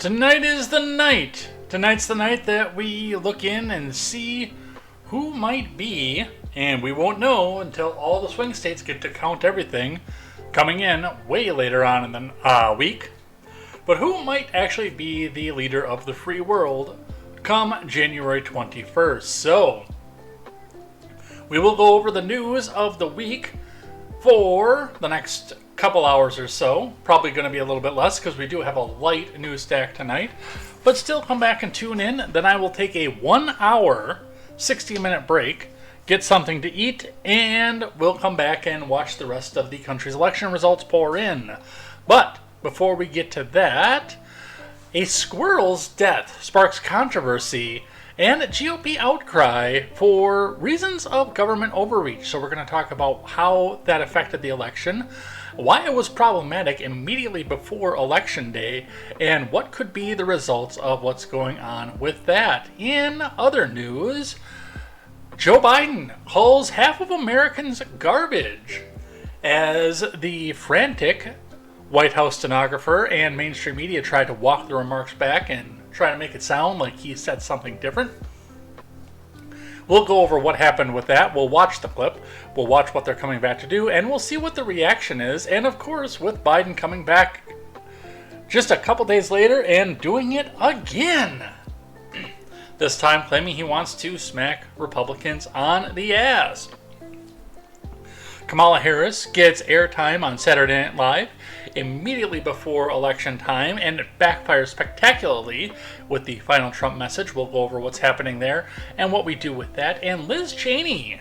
Tonight is the night. Tonight's the night that we look in and see who might be, and we won't know until all the swing states get to count everything coming in way later on in the week. But who might actually be the leader of the free world come January 21st. So, we will go over the news of the week for the next couple hours or so. Probably going to be a little bit less because we do have a light news stack tonight. But still come back and tune in. Then I will take a 1 hour, 60-minute break, get something to eat, and we'll come back and watch the rest of the country's election results pour in. But before we get to that, a squirrel's death sparks controversy and GOP outcry for reasons of government overreach. So we're going to talk about how that affected the election, why it was problematic immediately before Election Day, and what could be the results of what's going on with that. In other news, Joe Biden calls half of Americans garbage as the frantic White House stenographer and mainstream media tried to walk the remarks back and try to make it sound like he said something different. We'll go over what happened with that. We'll watch the clip. We'll watch what they're coming back to do, and we'll see what the reaction is. And of course, with Biden coming back just a couple days later and doing it again. This time claiming he wants to smack Republicans on the ass. Kamala Harris gets airtime on Saturday Night Live immediately before election time, and it backfires spectacularly with the final Trump message. We'll go over what's happening there and what we do with that. And Liz Cheney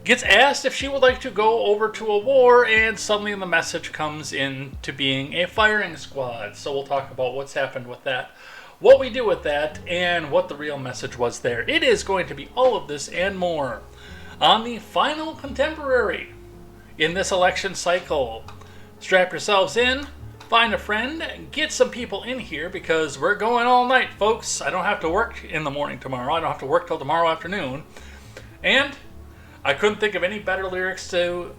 gets asked if she would like to go over to a war, and suddenly the message comes into being a firing squad. So we'll talk about what's happened with that, what we do with that, and what the real message was there. It is going to be all of this and more on the final contemporary in this election cycle. Strap yourselves in, find a friend, get some people in here because we're going all night, folks. I don't have to work in the morning tomorrow. I don't have to work till tomorrow afternoon. And I couldn't think of any better lyrics to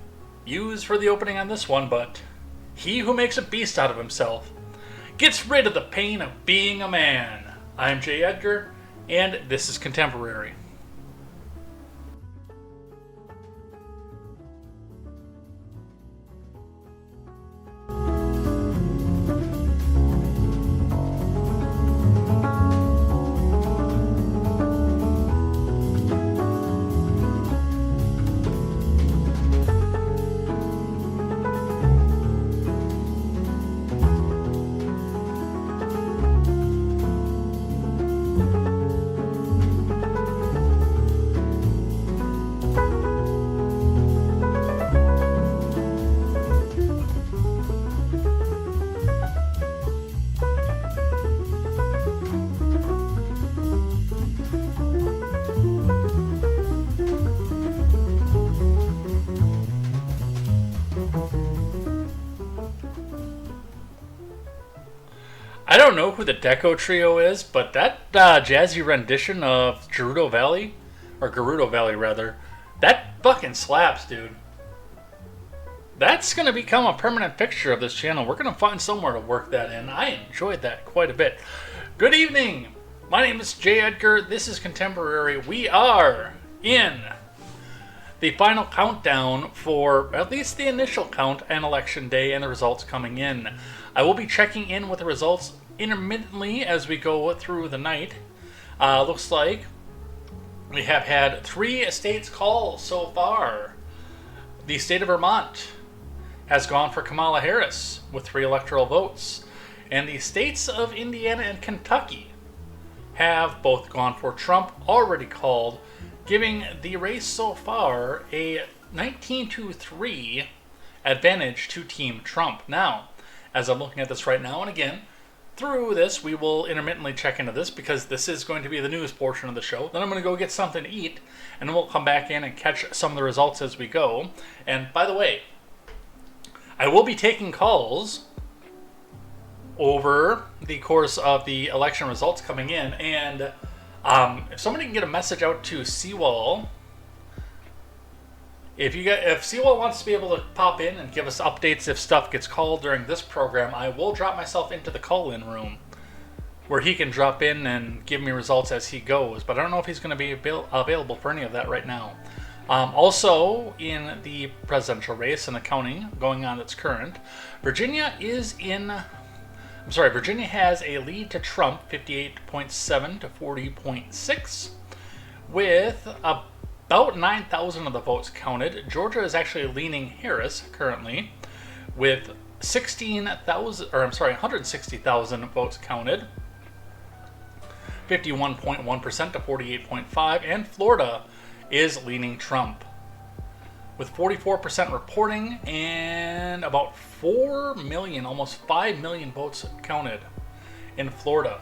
use for the opening on this one, but he who makes a beast out of himself gets rid of the pain of being a man. I'm Jay Edgar, and this is Contemporary. I don't know who the Deco Trio is, but that jazzy rendition of Gerudo Valley, that fucking slaps, dude. That's going to become a permanent fixture of this channel. We're going to find somewhere to work that in. I enjoyed that quite a bit. Good evening. My name is Jay Edgar. This is Contemporary. We are in the final countdown for at least the initial count and Election Day and the results coming in. I will be checking in with the results intermittently as we go through the night. Looks like we have had 3 states call so far. The state of Vermont has gone for Kamala Harris with 3 electoral votes, and the states of Indiana and Kentucky have both gone for Trump, already called, giving the race so far a 19-3 advantage to Team Trump. Now, as I'm looking at this right now, and again, through this, we will intermittently check into this because this is going to be the news portion of the show. Then I'm going to go get something to eat, and then we'll come back in and catch some of the results as we go. And by the way, I will be taking calls over the course of the election results coming in, and if somebody can get a message out to Seawall If Sewell wants to be able to pop in and give us updates if stuff gets called during this program, I will drop myself into the call-in room where he can drop in and give me results as he goes. But I don't know if he's going to be available for any of that right now. Also, in the presidential race and the counting going on that's current, Virginia has a lead to Trump, 58.7 to 40.6, with about 9,000 of the votes counted. Georgia is actually leaning Harris currently, with 160,000 votes counted, 51.1% to 48.5, and Florida is leaning Trump, with 44% reporting and about 4 million, almost 5 million votes counted in Florida.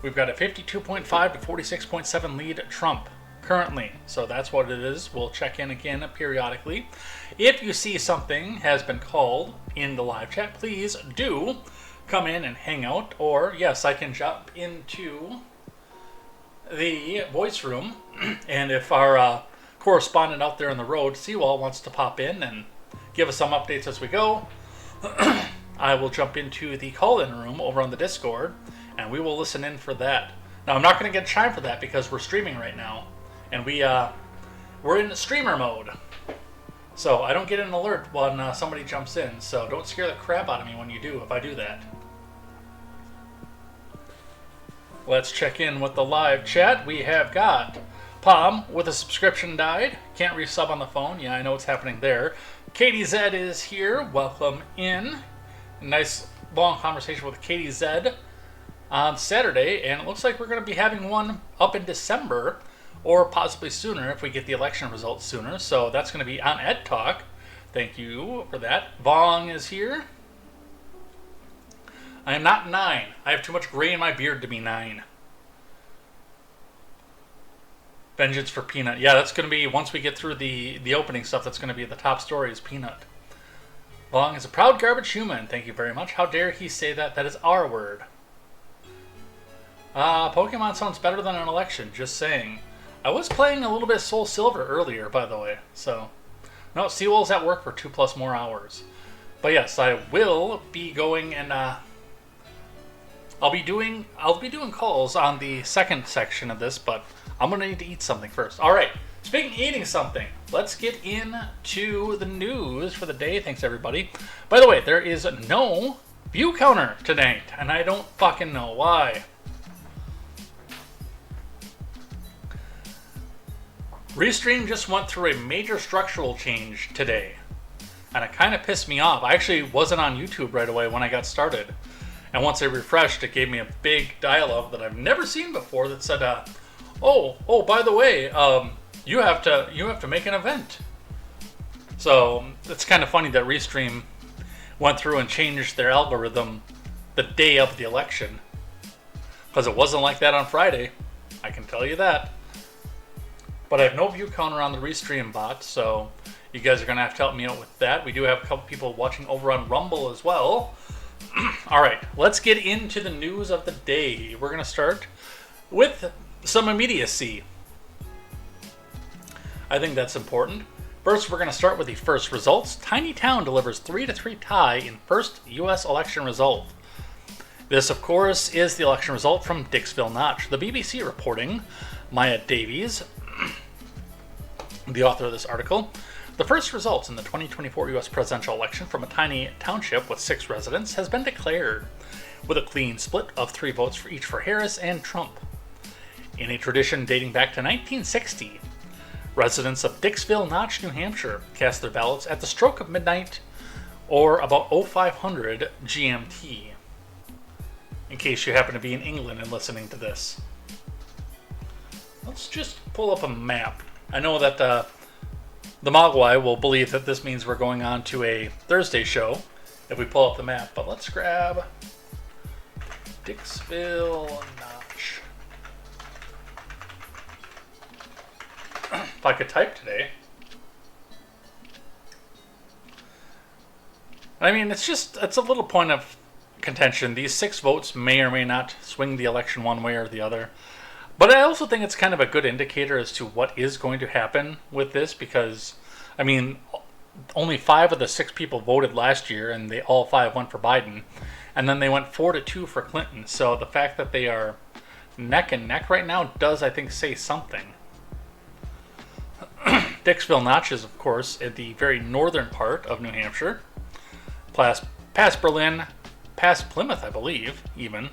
We've got a 52.5 to 46.7 lead Trump currently. So that's what it is. We'll check in again periodically. If you see something has been called in the live chat, please do come in and hang out. Or, yes, I can jump into the voice room. And if our correspondent out there on the road, Sewell, wants to pop in and give us some updates as we go, I will jump into the call-in room over on the Discord, and we will listen in for that. Now, I'm not going to get time for that because we're streaming right now, and we're in streamer mode. So I don't get an alert when somebody jumps in, so don't scare the crap out of me when you do if I do that. Let's check in with the live chat. We have got Palm with a subscription died. Can't resub on the phone. Yeah, I know what's happening there. Katie Z is here. Welcome in. Nice long conversation with Katie Z on Saturday, and it looks like we're going to be having one up in December, or possibly sooner if we get the election results sooner. So that's going to be on Ed Talk. Thank you for that. Vong is here. I am not 9. I have too much gray in my beard to be 9. Vengeance for Peanut. Yeah, that's going to be, once we get through the opening stuff, that's going to be the top story is Peanut. Long is a proud garbage human. Thank you very much. How dare he say that? That is our word. Pokemon sounds better than an election. Just saying. I was playing a little bit of Soul Silver earlier, by the way. So, no, Sewell's at work for 2+ more hours. But yes, I will be going and I'll be doing calls on the second section of this, but I'm gonna need to eat something first. All right. Speaking of eating something, let's get into the news for the day. Thanks, everybody. By the way, there is no view counter tonight, and I don't fucking know why. Restream just went through a major structural change today, and it kind of pissed me off. I actually wasn't on YouTube right away when I got started, and once I refreshed, it gave me a big dialogue that I've never seen before that said, "Oh, by the way, you have to make an event." So it's kind of funny that Restream went through and changed their algorithm the day of the election, because it wasn't like that on Friday. I can tell you that. But I have no view counter on the Restream bot, so you guys are going to have to help me out with that. We do have a couple people watching over on Rumble as well. All right, let's get into the news of the day. We're going to start with some immediacy. I think that's important. First, we're going to start with the first results. Tiny Town delivers 3-3 tie in first U.S. election result. This, of course, is the election result from Dixville Notch. The BBC reporting, Maya Davies, the author of this article, the first results in the 2024 U.S. presidential election from a tiny township with 6 residents has been declared, with a clean split of 3 votes for each for Harris and Trump. In a tradition dating back to 1960, residents of Dixville Notch, New Hampshire, cast their ballots at the stroke of midnight, or about 0500 GMT, in case you happen to be in England and listening to this. Let's just pull up a map. I know that the Mogwai will believe that this means we're going on to a Thursday show if we pull up the map, but let's grab Dixville Notch. If I could type today. I mean, it's a little point of contention. These 6 votes may or may not swing the election one way or the other. But I also think it's kind of a good indicator as to what is going to happen with this, because I mean, only 5 of the 6 people voted last year, and they all 5 went for Biden. And then they went 4-2 for Clinton. So the fact that they are neck and neck right now does, I think, say something. Dixville Notch is, of course, at the very northern part of New Hampshire. Past Berlin, past Plymouth, I believe, even.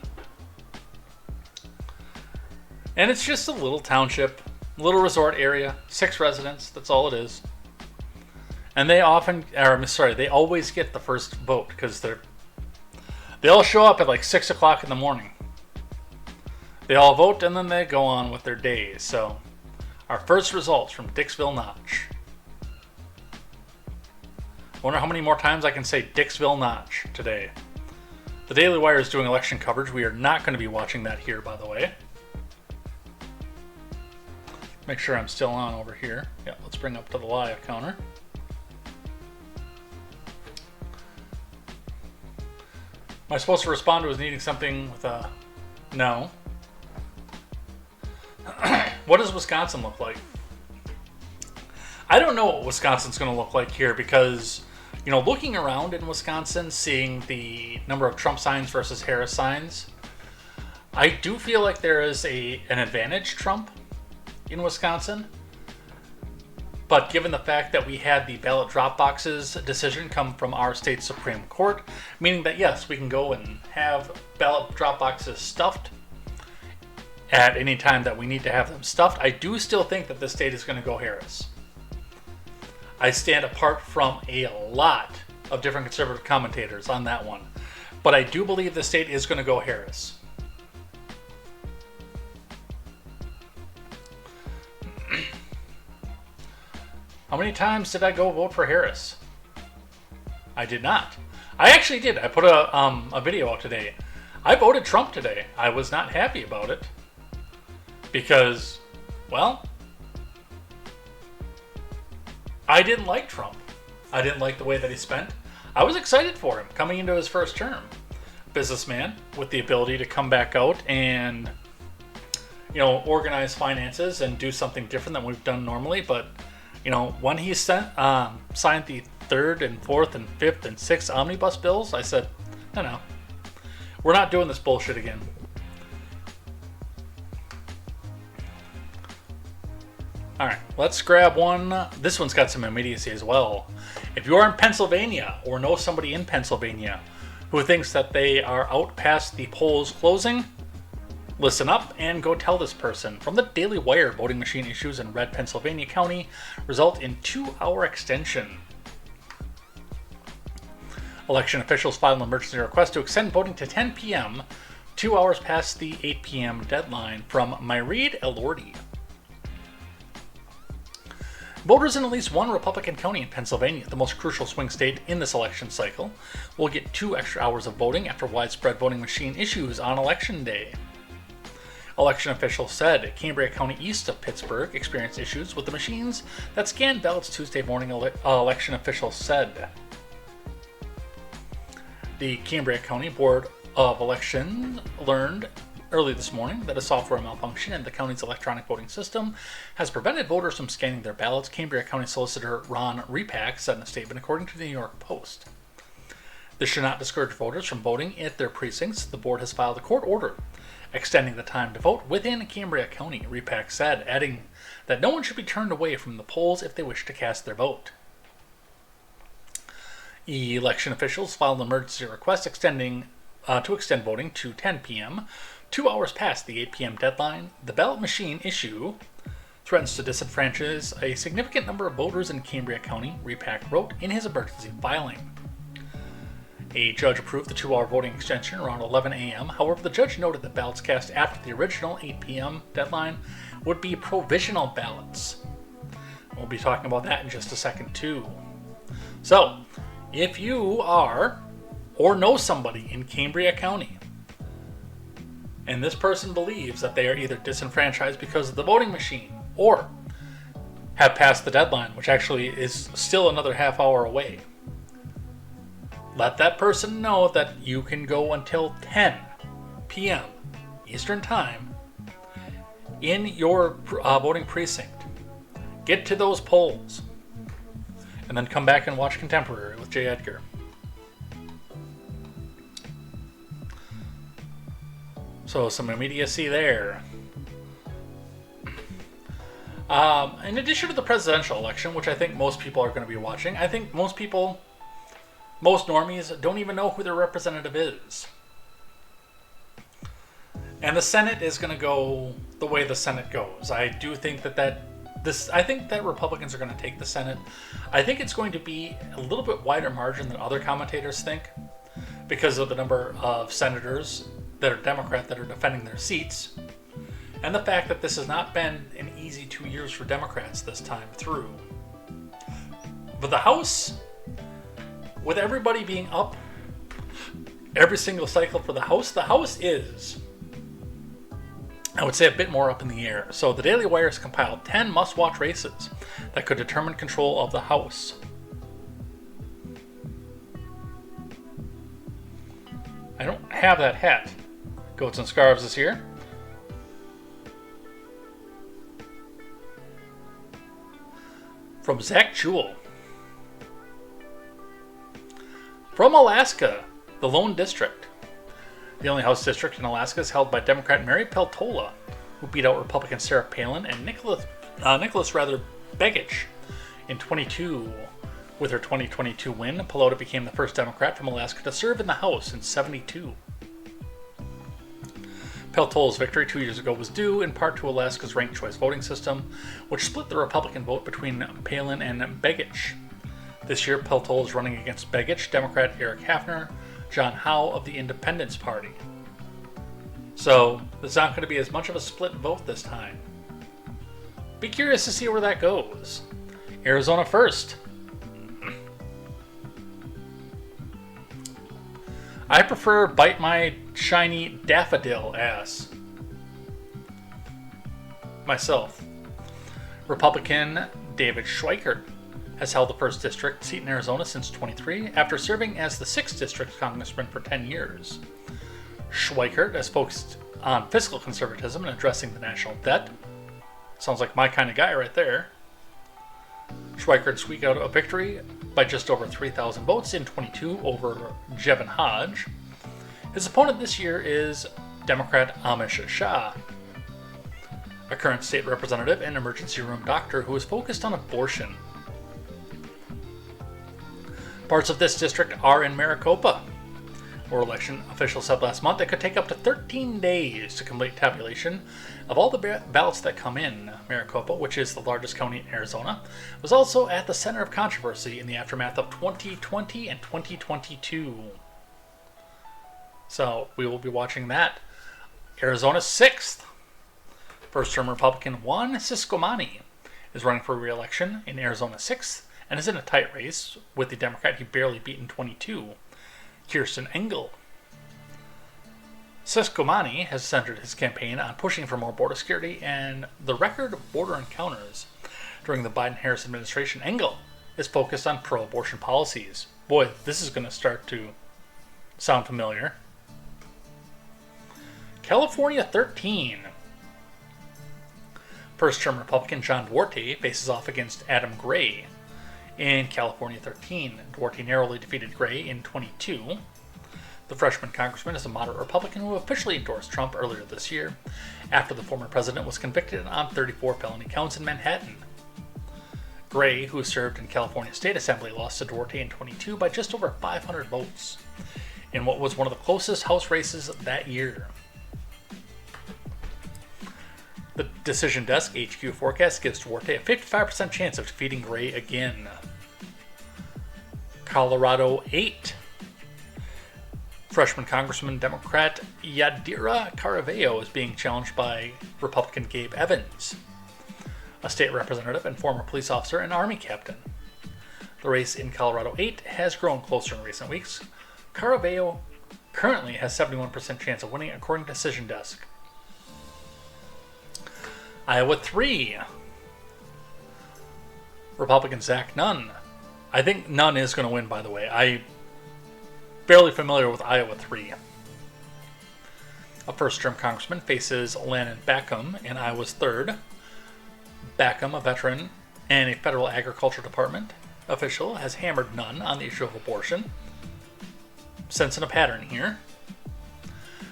And it's just a little township, little resort area, 6 residents, that's all it is. And they always get the first vote because they all show up at like 6 o'clock in the morning. They all vote and then they go on with their days. So, our first results from Dixville Notch. Wonder how many more times I can say Dixville Notch today. The Daily Wire is doing election coverage. We are not going to be watching that here, by the way. Make sure I'm still on over here. Yeah, let's bring up to the live counter. Am I supposed to respond to was needing something with a no? What does Wisconsin look like? I don't know what Wisconsin's going to look like here because, looking around in Wisconsin, seeing the number of Trump signs versus Harris signs, I do feel like there is an advantage Trump in Wisconsin. But given the fact that we had the ballot drop boxes decision come from our state Supreme Court, meaning that yes, we can go and have ballot drop boxes stuffed at any time that we need to have them stuffed, I do still think that this state is going to go Harris. I stand apart from a lot of different conservative commentators on that one, but I do believe the state is going to go Harris. How many times did I go vote for Harris? I did not. I actually did. I put a video out today. I voted Trump today. I was not happy about it because, well, I didn't like Trump. I didn't like the way that he spent. I was excited for him coming into his first term. Businessman with the ability to come back out and, organize finances and do something different than we've done normally, but when he signed the 3rd and 4th and 5th and 6th omnibus bills, I said, no, we're not doing this bullshit again. All right, let's grab one. This one's got some immediacy as well. If you are in Pennsylvania or know somebody in Pennsylvania who thinks that they are out past the polls closing, listen up and go tell this person. From the Daily Wire, voting machine issues in red Pennsylvania County result in 2-hour extension. Election officials filed an emergency request to extend voting to 10 p.m., 2 hours past the 8 p.m. deadline. From Myreed Elordi. Voters in at least one Republican county in Pennsylvania, the most crucial swing state in this election cycle, will get 2 extra hours of voting after widespread voting machine issues on Election Day. Election officials said Cambria County east of Pittsburgh experienced issues with the machines that scanned ballots Tuesday morning, election officials said. The Cambria County Board of Elections learned early this morning that a software malfunction in the county's electronic voting system has prevented voters from scanning their ballots, Cambria County Solicitor Ron Repak said in a statement, according to the New York Post. This should not discourage voters from voting at their precincts. The board has filed a court order extending the time to vote within Cambria County, Repak said, adding that no one should be turned away from the polls if they wish to cast their vote. Election officials filed an emergency request to extend voting to 10 p.m., 2 hours past the 8 p.m. deadline. The ballot machine issue threatens to disenfranchise a significant number of voters in Cambria County, Repak wrote in his emergency filing. A judge approved the 2-hour voting extension around 11 a.m. However, the judge noted that ballots cast after the original 8 p.m. deadline would be provisional ballots. We'll be talking about that in just a second, too. So, if you are or know somebody in Cambria County, and this person believes that they are either disenfranchised because of the voting machine or have passed the deadline, which actually is still another half hour away, let that person know that you can go until 10 p.m. Eastern Time in your voting precinct. Get to those polls. and then come back and watch Contemporary with J. Edgar. So some immediacy there. In addition to the presidential election, which I think most people are going to be watching, I think most normies don't even know who their representative is. And the Senate is going to go the way the Senate goes. I do think I think that Republicans are going to take the Senate. I think it's going to be a little bit wider margin than other commentators think, because of the number of senators that are Democrat that are defending their seats, and the fact that this has not been an easy 2 years for Democrats this time through. But the House, with everybody being up every single cycle for the House is, I would say, a bit more up in the air. So the Daily Wire has compiled 10 must-watch races that could determine control of the House. I don't have that hat. Goats and Scarves is here. From Zach Jewell. From Alaska, the Lone District. The only House district in Alaska is held by Democrat Mary Peltola, who beat out Republican Sarah Palin and Nicholas Begich in 22. With her 2022 win, Peltola became the first Democrat from Alaska to serve in the House in 72. Peltola's victory 2 years ago was due in part to Alaska's ranked choice voting system, which split the Republican vote between Palin and Begich. This year, Peltola is running against Begich, Democrat Eric Hafner, John Howe of the Independence Party. So, there's not going to be as much of a split vote this time. Be curious to see where that goes. Arizona first. I prefer bite my shiny daffodil ass. Myself. Republican David Schweikert has held the 1st district seat in Arizona since 23 after serving as the 6th district congressman for 10 years. Schweikert has focused on fiscal conservatism and addressing the national debt. Sounds like my kind of guy right there. Schweikert squeaked out a victory by just over 3,000 votes in 22 over Jevin Hodge. His opponent this year is Democrat Amish Shah, a current state representative and emergency room doctor who is focused on abortion. Parts of this district are in Maricopa, where election officials said last month it could take up to 13 days to complete tabulation of all the ballots that come in. Maricopa, which is the largest county in Arizona, was also at the center of controversy in the aftermath of 2020 and 2022. So we will be watching that. Arizona's 6th. First-term Republican Juan Ciscomani is running for re-election in Arizona's 6th and is in a tight race with the Democrat he barely beat in 22, Kirsten Engel. Ciscomani has centered his campaign on pushing for more border security and the record border encounters during the Biden-Harris administration. Engel is focused on pro-abortion policies. Boy, this is going to start to sound familiar. California 13. First-term Republican John Duarte faces off against Adam Gray in California 13. Duarte narrowly defeated Gray in 22. The freshman congressman is a moderate Republican who officially endorsed Trump earlier this year after the former president was convicted on 34 felony counts in Manhattan. Gray, who served in California State Assembly, lost to Duarte in 22 by just over 500 votes in what was one of the closest House races that year. The Decision Desk HQ forecast gives Duarte a 55% chance of defeating Gray again. Colorado 8. Freshman Congressman Democrat Yadira Caraveo is being challenged by Republican Gabe Evans, a state representative and former police officer and Army captain. The race in Colorado 8 has grown closer in recent weeks. Caraveo currently has 71% chance of winning according to Decision Desk. Iowa 3. Republican Zach Nunn. I think Nunn is going to win, by the way. I'm fairly familiar with Iowa 3. A first-term congressman faces Lannon Backham in Iowa's 3rd. Backham, a veteran and a federal agriculture department official has hammered none on the issue of abortion, sensing a pattern here.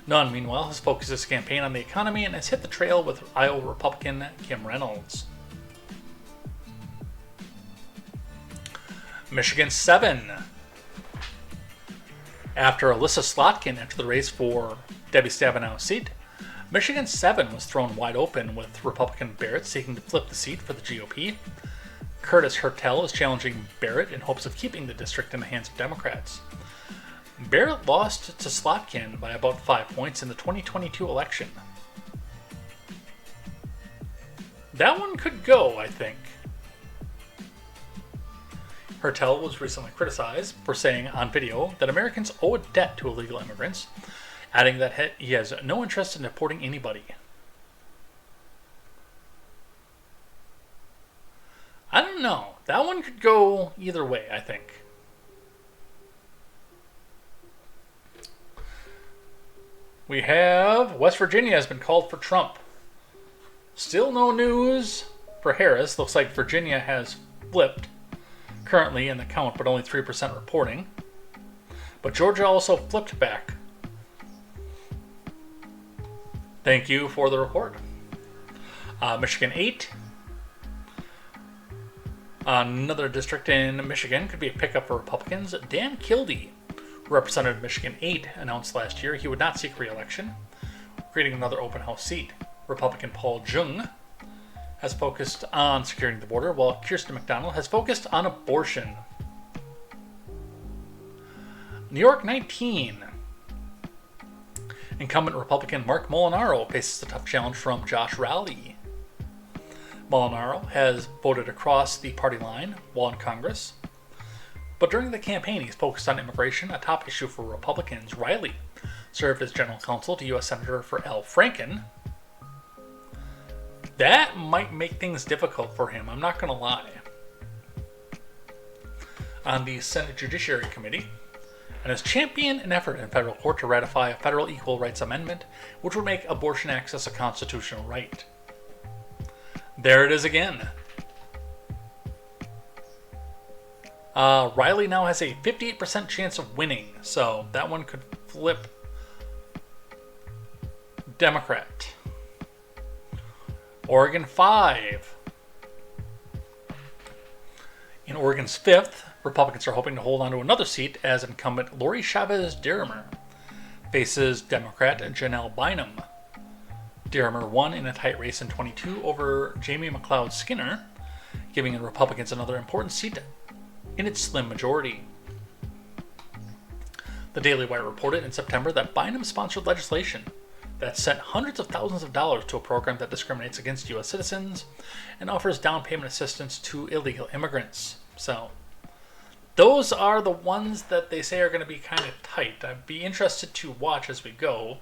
Nunn, meanwhile, has focused his campaign on the economy and has hit the trail with Iowa Republican Kim Reynolds. Michigan 7. After Alyssa Slotkin entered the race for Debbie Stabenow's seat, Michigan 7 was thrown wide open with Republican Barrett seeking to flip the seat for the GOP. Curtis Hertel is challenging Barrett in hopes of keeping the district in the hands of Democrats. Barrett lost to Slotkin by about 5 points in the 2022 election. That one could go, I think. Hertel was recently criticized for saying on video that Americans owe a debt to illegal immigrants, adding that he has no interest in deporting anybody. I don't know. That one could go either way, I think. We have West Virginia has been called for Trump. Still no news for Harris. Looks like Virginia has flipped currently in the count, but only 3% reporting. But Georgia also flipped back. Thank you for the report. Michigan 8. Another district in Michigan could be a pickup for Republicans. Dan Kildee, who represented Michigan 8, announced last year he would not seek re-election, creating another open house seat. Republican Paul Jung has focused on securing the border, while Kirsten McDonald has focused on abortion. New York 19. Incumbent Republican Mark Molinaro faces a tough challenge from Josh Rowley. Molinaro has voted across the party line while in Congress, but during the campaign he's focused on immigration, a top issue for Republicans. Riley served as general counsel to U.S. Senator for Al Franken. That might make things difficult for him, I'm not going to lie. On the Senate Judiciary Committee, and has championed an effort in federal court to ratify a federal equal rights amendment, which would make abortion access a constitutional right. There it is again. Riley now has a 58% chance of winning, so that one could flip Democrat. Oregon 5. In Oregon's 5th, Republicans are hoping to hold on to another seat as incumbent Lori Chavez Dirimer faces Democrat Janelle Bynum. Dirimer won in a tight race in 22 over Jamie McLeod Skinner, giving the Republicans another important seat in its slim majority. The Daily Wire reported in September that Bynum sponsored legislation that sent hundreds of thousands of dollars to a program that discriminates against U.S. citizens and offers down payment assistance to illegal immigrants. So, those are the ones that they say are going to be kind of tight. I'd be interested to watch as we go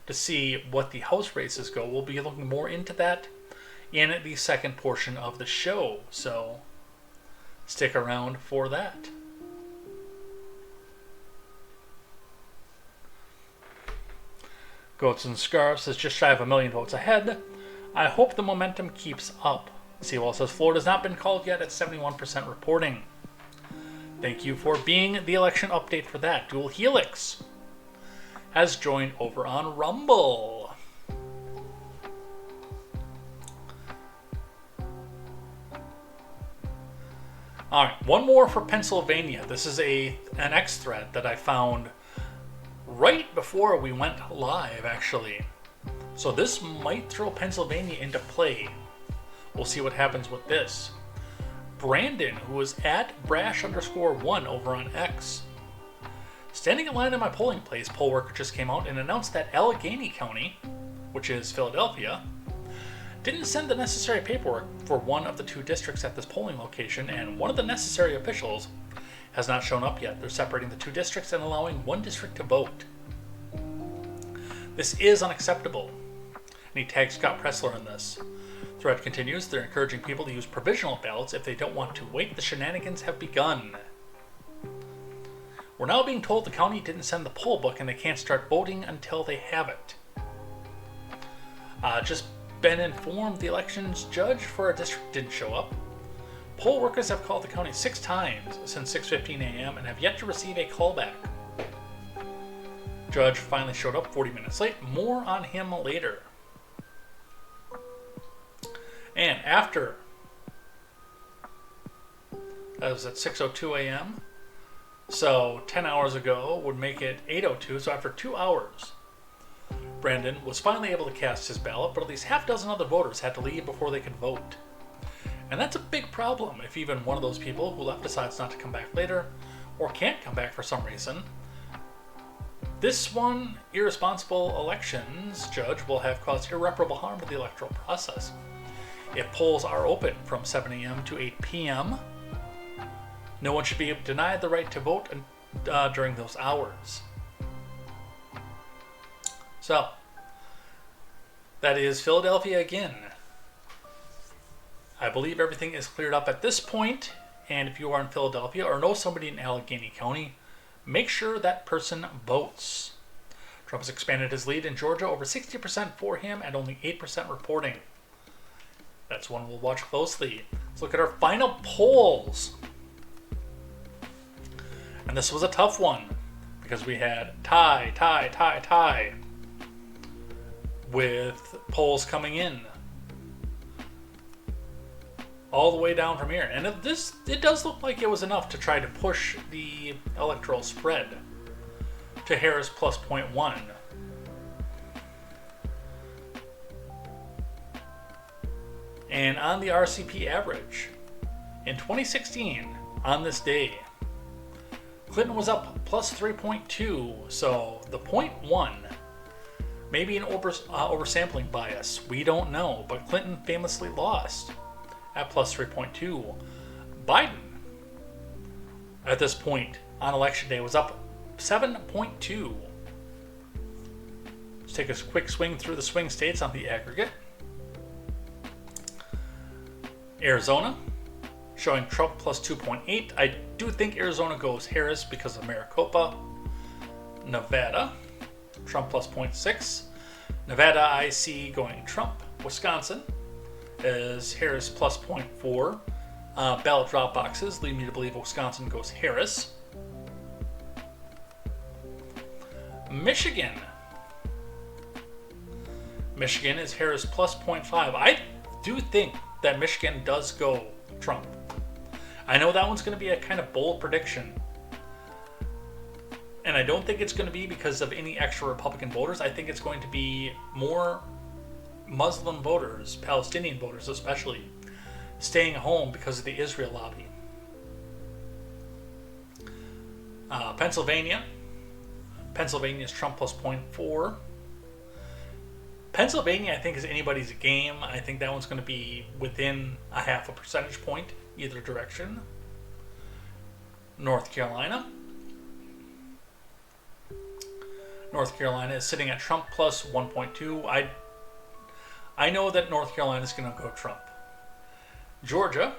to see what the House races go. We'll be looking more into that in the second portion of the show, so stick around for that. Goats and Scarves is just shy of 1 million votes ahead. I hope the momentum keeps up. Seawall says Florida's not been called yet at 71% reporting. Thank you for being the election update for that. Dual Helix has joined over on Rumble. Alright, one more for Pennsylvania. This is an X thread that I found right before we went live, actually. So this might throw Pennsylvania into play. We'll see what happens with this. Brandon, who is at brash_1 over on X. Standing in line at my polling place, poll worker just came out and announced that Allegheny County, which is Philadelphia, didn't send the necessary paperwork for one of the 2 districts at this polling location, and one of the necessary officials has not shown up yet. They're separating the 2 districts and allowing 1 district to vote. This is unacceptable, and he tagged Scott Pressler in this. Thread continues, they're encouraging people to use provisional ballots if they don't want to wait. The shenanigans have begun. We're now being told the county didn't send the poll book and they can't start voting until they have it. Just been informed the elections judge for a district didn't show up. Poll workers have called the county 6 times since 6:15 a.m. and have yet to receive a callback. Judge finally showed up 40 minutes late. More on him later. And after, that was at 6:02 a.m., so 10 hours ago would make it 8:02, so after 2 hours, Brandon was finally able to cast his ballot, but at least half a dozen other voters had to leave before they could vote. And that's a big problem if even one of those people who left decides not to come back later, or can't come back for some reason. This one irresponsible elections judge will have caused irreparable harm to the electoral process. If polls are open from 7 a.m. to 8 p.m., no one should be denied the right to vote during those hours. So, that is Philadelphia again. I believe everything is cleared up at this point, and if you are in Philadelphia or know somebody in Allegheny County, make sure that person votes. Trump has expanded his lead in Georgia, over 60% for him and only 8% reporting. That's one we'll watch closely. Let's look at our final polls. And this was a tough one because we had tie, with polls coming in all the way down from here. And it does look like it was enough to try to push the electoral spread to Harris plus 0.1. And on the RCP average, in 2016, on this day, Clinton was up plus 3.2, so the 0.1 may be an oversampling bias. We don't know, but Clinton famously lost at plus 3.2. Biden, at this point on election day, was up 7.2. Let's take a quick swing through the swing states on the aggregate. Arizona, showing Trump plus 2.8. I do think Arizona goes Harris because of Maricopa. Nevada, Trump plus 0.6. Nevada, I see going Trump. Wisconsin is Harris plus 0.4. Ballot drop boxes lead me to believe Wisconsin goes Harris. Michigan is Harris plus 0.5. I do think that Michigan does go Trump. I know that one's going to be a kind of bold prediction. And I don't think it's going to be because of any extra Republican voters. I think it's going to be more Muslim voters, Palestinian voters especially, staying home because of the Israel lobby. Pennsylvania's Trump plus 0.4. Pennsylvania, I think, is anybody's game. I think that one's going to be within a half a percentage point, either direction. North Carolina is sitting at Trump plus 1.2. I know that North Carolina is going to go Trump. Georgia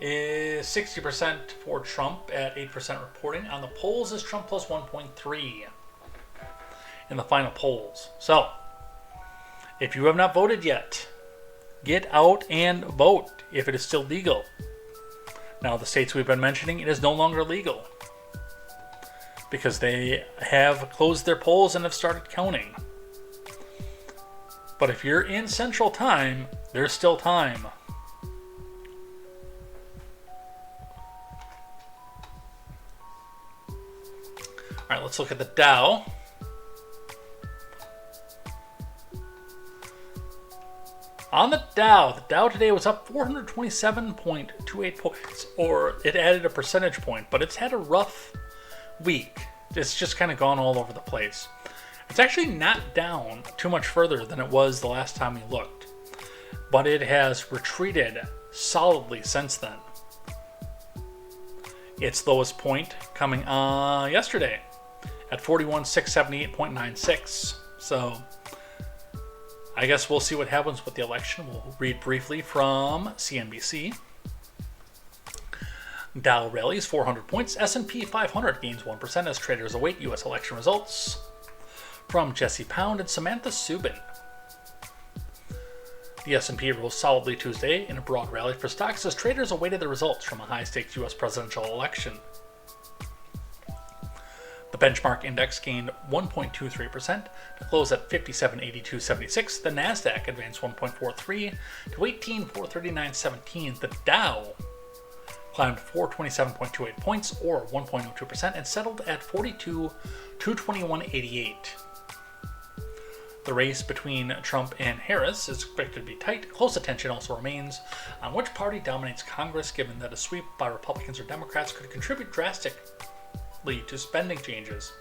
is 60% for Trump at 8% reporting. On the polls is Trump plus 1.3 in the final polls. So, if you have not voted yet, get out and vote if it is still legal. Now, the states we've been mentioning, it is no longer legal because they have closed their polls and have started counting. But if you're in Central Time, there's still time. All right, let's look at the Dow. On the Dow today was up 427.28 points, or it added a percentage point, but it's had a rough week. It's just kind of gone all over the place. It's actually not down too much further than it was the last time we looked, but it has retreated solidly since then. Its lowest point coming yesterday at 41,678.96. So I guess we'll see what happens with the election. We'll read briefly from CNBC. Dow rallies 400 points. S&P 500 gains 1% as traders await U.S. election results. From Jesse Pound and Samantha Subin. The S&P rose solidly Tuesday in a broad rally for stocks as traders awaited the results from a high-stakes U.S. presidential election. The benchmark index gained 1.23% to close at 5782.76. The Nasdaq advanced 1.43 to 18,439.17. The Dow climbed 427.28 points, or 1.02%, and settled at 42,221.88. The race between Trump and Harris is expected to be tight. Close attention also remains on which party dominates Congress, given that a sweep by Republicans or Democrats could contribute drastically to spending changes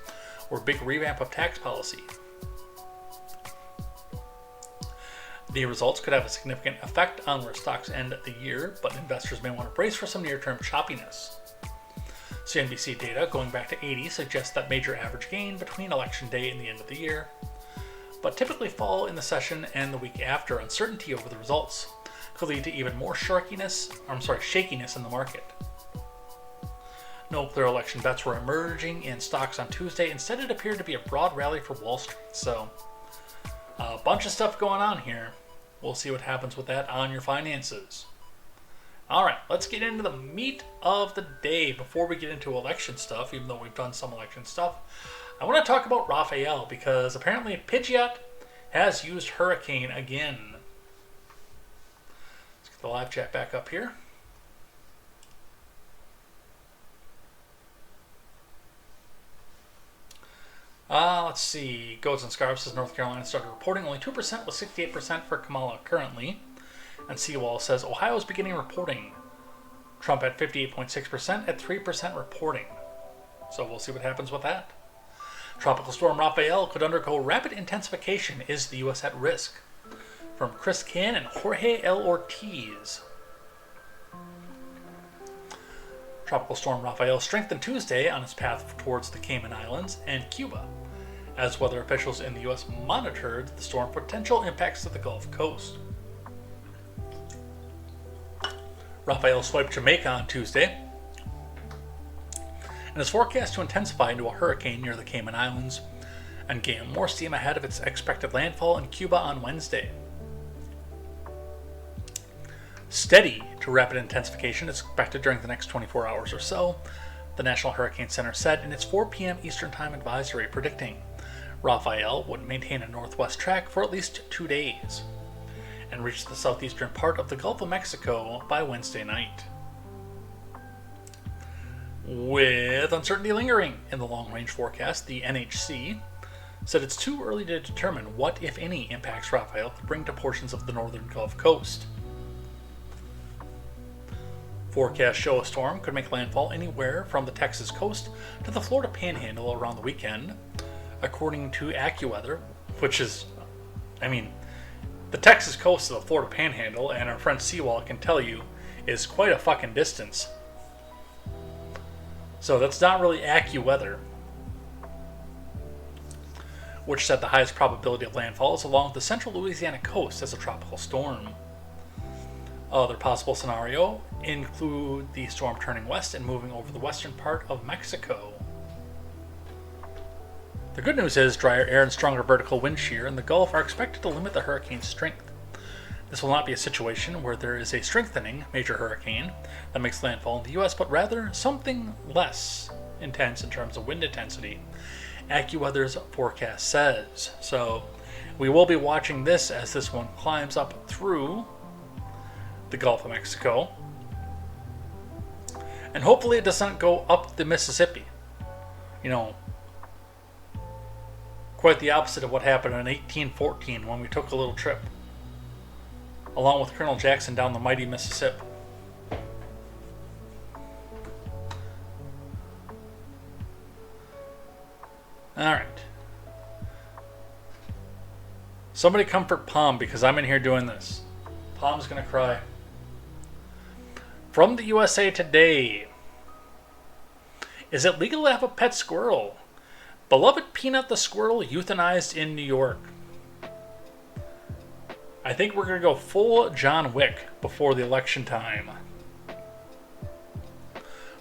or a big revamp of tax policy. The results could have a significant effect on where stocks end the year, but investors may want to brace for some near-term choppiness. CNBC data going back to 80 suggests that major average gain between election day and the end of the year, but typically fall in the session and the week after. Uncertainty over the results could lead to even more shakiness in the market. No clear election bets were emerging in stocks on Tuesday. Instead, it appeared to be a broad rally for Wall Street. So, a bunch of stuff going on here. We'll see what happens with that on your finances. Alright, let's get into the meat of the day before we get into election stuff, even though we've done some election stuff. I want to talk about Raphael because apparently Pidgeot has used Hurricane again. Let's get the live chat back up here. Let's see. Goats and Scarves says North Carolina started reporting only 2% with 68% for Kamala currently. And Seawall says Ohio is beginning reporting. Trump at 58.6% at 3% reporting. So we'll see what happens with that. Tropical storm Raphael could undergo rapid intensification. Is the U.S. at risk? From Chris Can and Jorge L. Ortiz. Tropical storm Raphael strengthened Tuesday on its path towards the Cayman Islands and Cuba, as weather officials in the U.S. monitored the storm's potential impacts to the Gulf Coast. Raphael swiped Jamaica on Tuesday and is forecast to intensify into a hurricane near the Cayman Islands and gain more steam ahead of its expected landfall in Cuba on Wednesday. Steady to rapid intensification is expected during the next 24 hours or so, the National Hurricane Center said in its 4 p.m. Eastern Time advisory, predicting Raphael would maintain a northwest track for at least 2 days and reach the southeastern part of the Gulf of Mexico by Wednesday night. With uncertainty lingering in the long-range forecast, the NHC said it's too early to determine what, if any, impacts Raphael could bring to portions of the northern Gulf Coast. Forecasts show a storm could make landfall anywhere from the Texas coast to the Florida Panhandle around the weekend, according to AccuWeather, which is, the Texas coast to the Florida Panhandle, and our friend Seawall can tell you, is quite a fucking distance. So that's not really AccuWeather, which said the highest probability of landfall is along the central Louisiana coast as a tropical storm. Other possible scenario include the storm turning west and moving over the western part of Mexico. The good news is drier air and stronger vertical wind shear in the Gulf are expected to limit the hurricane's strength. This will not be a situation where there is a strengthening major hurricane that makes landfall in the U.S., but rather something less intense in terms of wind intensity, AccuWeather's forecast says. So we will be watching this as this one climbs up through the Gulf of Mexico. And hopefully it doesn't go up the Mississippi. Quite the opposite of what happened in 1814 when we took a little trip, along with Colonel Jackson, down the mighty Mississippi. Alright. Somebody comfort Palm because I'm in here doing this. Palm's gonna cry. From the USA Today. Is it legal to have a pet squirrel? Beloved Peanut the squirrel euthanized in New York. I think we're going to go full John Wick before the election time.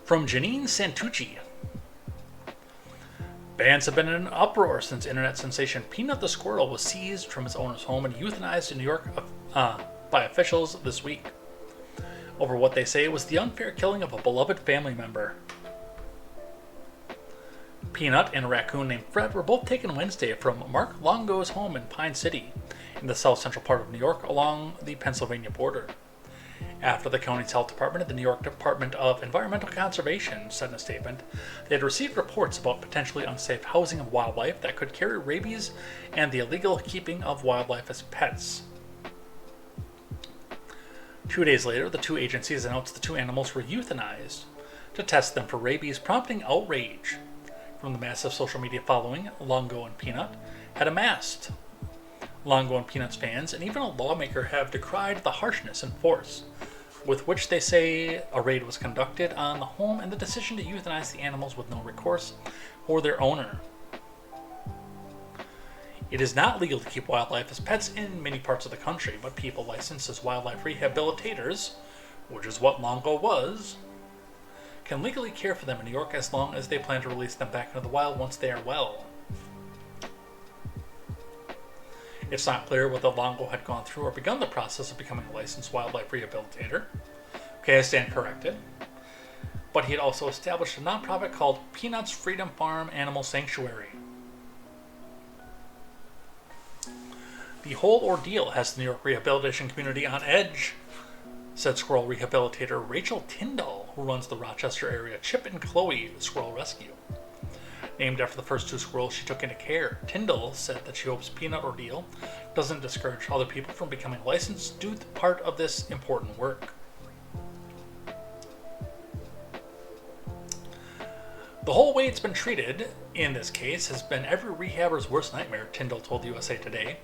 From Janine Santucci. Bands have been in an uproar since internet sensation Peanut the squirrel was seized from his owner's home and euthanized in New York by officials this week over what they say was the unfair killing of a beloved family member. Peanut and a raccoon named Fred were both taken Wednesday from Mark Longo's home in Pine City, in the south central part of New York along the Pennsylvania border. After the county's health department and the New York Department of Environmental Conservation said in a statement, they had received reports about potentially unsafe housing of wildlife that could carry rabies and the illegal keeping of wildlife as pets. 2 days later, the two agencies announced the two animals were euthanized to test them for rabies, prompting outrage from the massive social media following Longo and Peanut had amassed. Longo and Peanut's fans and even a lawmaker have decried the harshness and force with which they say a raid was conducted on the home and the decision to euthanize the animals with no recourse for their owner. It is not legal to keep wildlife as pets in many parts of the country, but people licensed as wildlife rehabilitators, which is what Longo was, can legally care for them in New York as long as they plan to release them back into the wild once they are well. It's not clear whether Longo had gone through or begun the process of becoming a licensed wildlife rehabilitator. Okay, I stand corrected. But he had also established a nonprofit called Peanut's Freedom Farm Animal Sanctuary. The whole ordeal has the New York rehabilitation community on edge, said squirrel rehabilitator Rachel Tyndall, who runs the Rochester area Chip and Chloe Squirrel Rescue. Named after the first two squirrels she took into care, Tyndall said that she hopes Peanut ordeal doesn't discourage other people from becoming licensed to do part of this important work. The whole way it's been treated in this case has been every rehabber's worst nightmare, Tyndall told USA Today.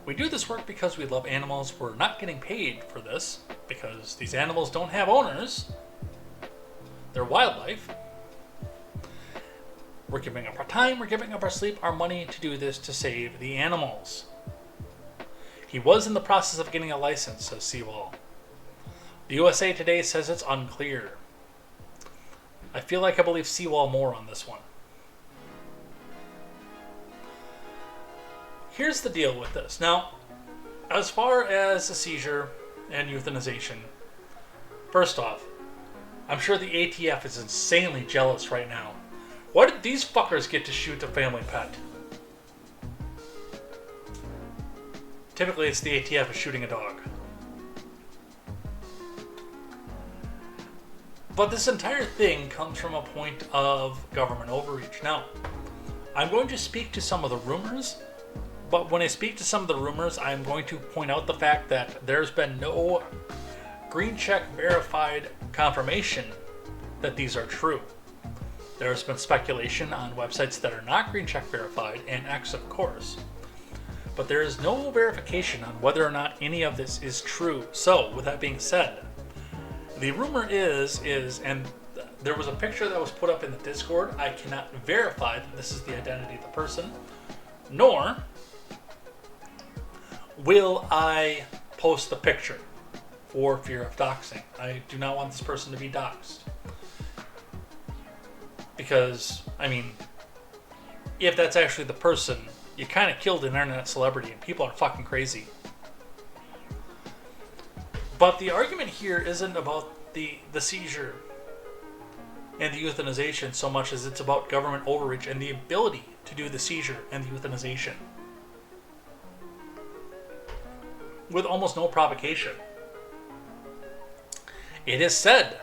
We do this work because we love animals. We're not getting paid for this because these animals don't have owners. They're wildlife. We're giving up our time, we're giving up our sleep, our money to do this to save the animals. He was in the process of getting a license, says Seawall. The USA Today says it's unclear. I feel like I believe Seawall more on this one. Here's the deal with this. Now, as far as a seizure and euthanization, first off, I'm sure the ATF is insanely jealous right now. Why did these fuckers get to shoot a family pet? Typically, it's the ATF is shooting a dog. But this entire thing comes from a point of government overreach. Now, I'm going to speak to some of the rumors, but when I speak to some of the rumors, I'm going to point out the fact that there's been no green check verified confirmation that these are true. There's been speculation on websites that are not green check verified, and X, of course. But there is no verification on whether or not any of this is true. So, with that being said, the rumor is, and there was a picture that was put up in the Discord. I cannot verify that this is the identity of the person, nor will I post the picture for fear of doxing. I do not want this person to be doxed. Because, I mean, if that's actually the person, you kind of killed an internet celebrity and people are fucking crazy. But the argument here isn't about the seizure and the euthanization so much as it's about government overreach and the ability to do the seizure and the euthanization with almost no provocation. It is said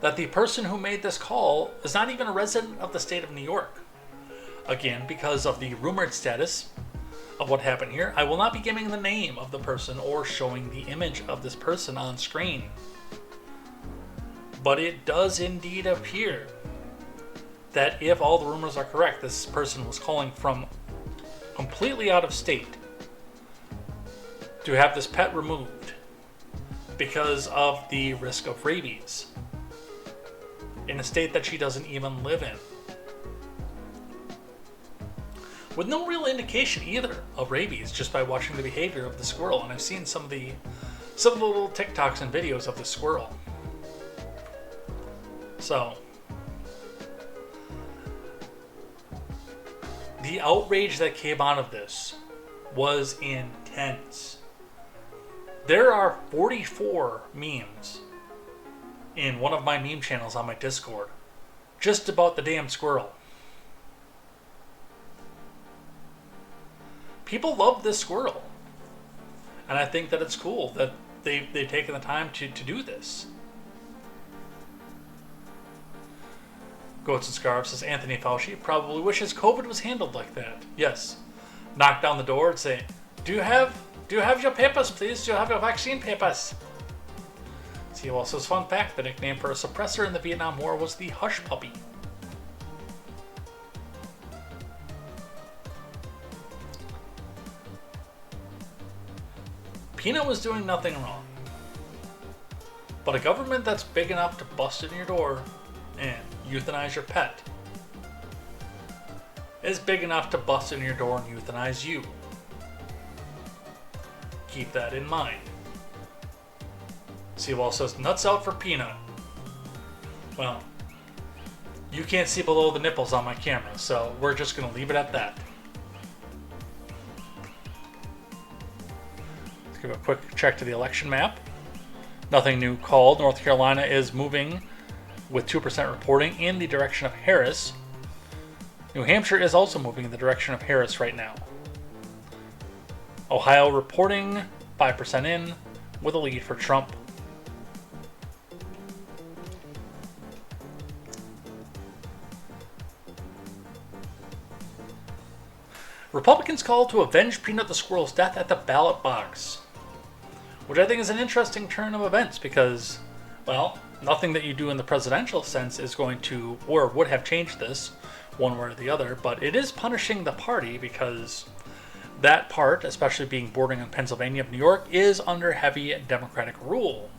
that the person who made this call is not even a resident of the state of New York. Again, because of the rumored status of what happened here, I will not be giving the name of the person or showing the image of this person on screen. But it does indeed appear that if all the rumors are correct, this person was calling from completely out of state to have this pet removed because of the risk of rabies in a state that she doesn't even live in. With no real indication either of rabies, just by watching the behavior of the squirrel. And I've seen some of the little TikToks and videos of the squirrel. So, the outrage that came out of this was intense. There are 44 memes in one of my meme channels on my Discord just about the damn squirrel. People love this squirrel. And I think that it's cool that they've taken the time to do this. Goats and Scarves says Anthony Fauci probably wishes COVID was handled like that. Yes. Knock down the door and say, Do you have your papers, please? Do you have your vaccine papers? See, well, says fun fact, the nickname for a suppressor in the Vietnam War was the Hush Puppy. Peanut was doing nothing wrong. But a government that's big enough to bust in your door and euthanize your pet is big enough to bust in your door and euthanize you. Keep that in mind. Seawall says, nuts out for Peanut. Well, you can't see below the nipples on my camera, so we're just going to leave it at that. Let's give a quick check to the election map. Nothing new called. North Carolina is moving with 2% reporting in the direction of Harris. New Hampshire is also moving in the direction of Harris right now. Ohio reporting 5% in with a lead for Trump. Republicans call to avenge Peanut the Squirrel's death at the ballot box. Which I think is an interesting turn of events because, well, nothing that you do in the presidential sense is going to, or would have changed this one way or the other, but it is punishing the party because that part, especially being bordering on Pennsylvania and New York, is under heavy Democratic rule.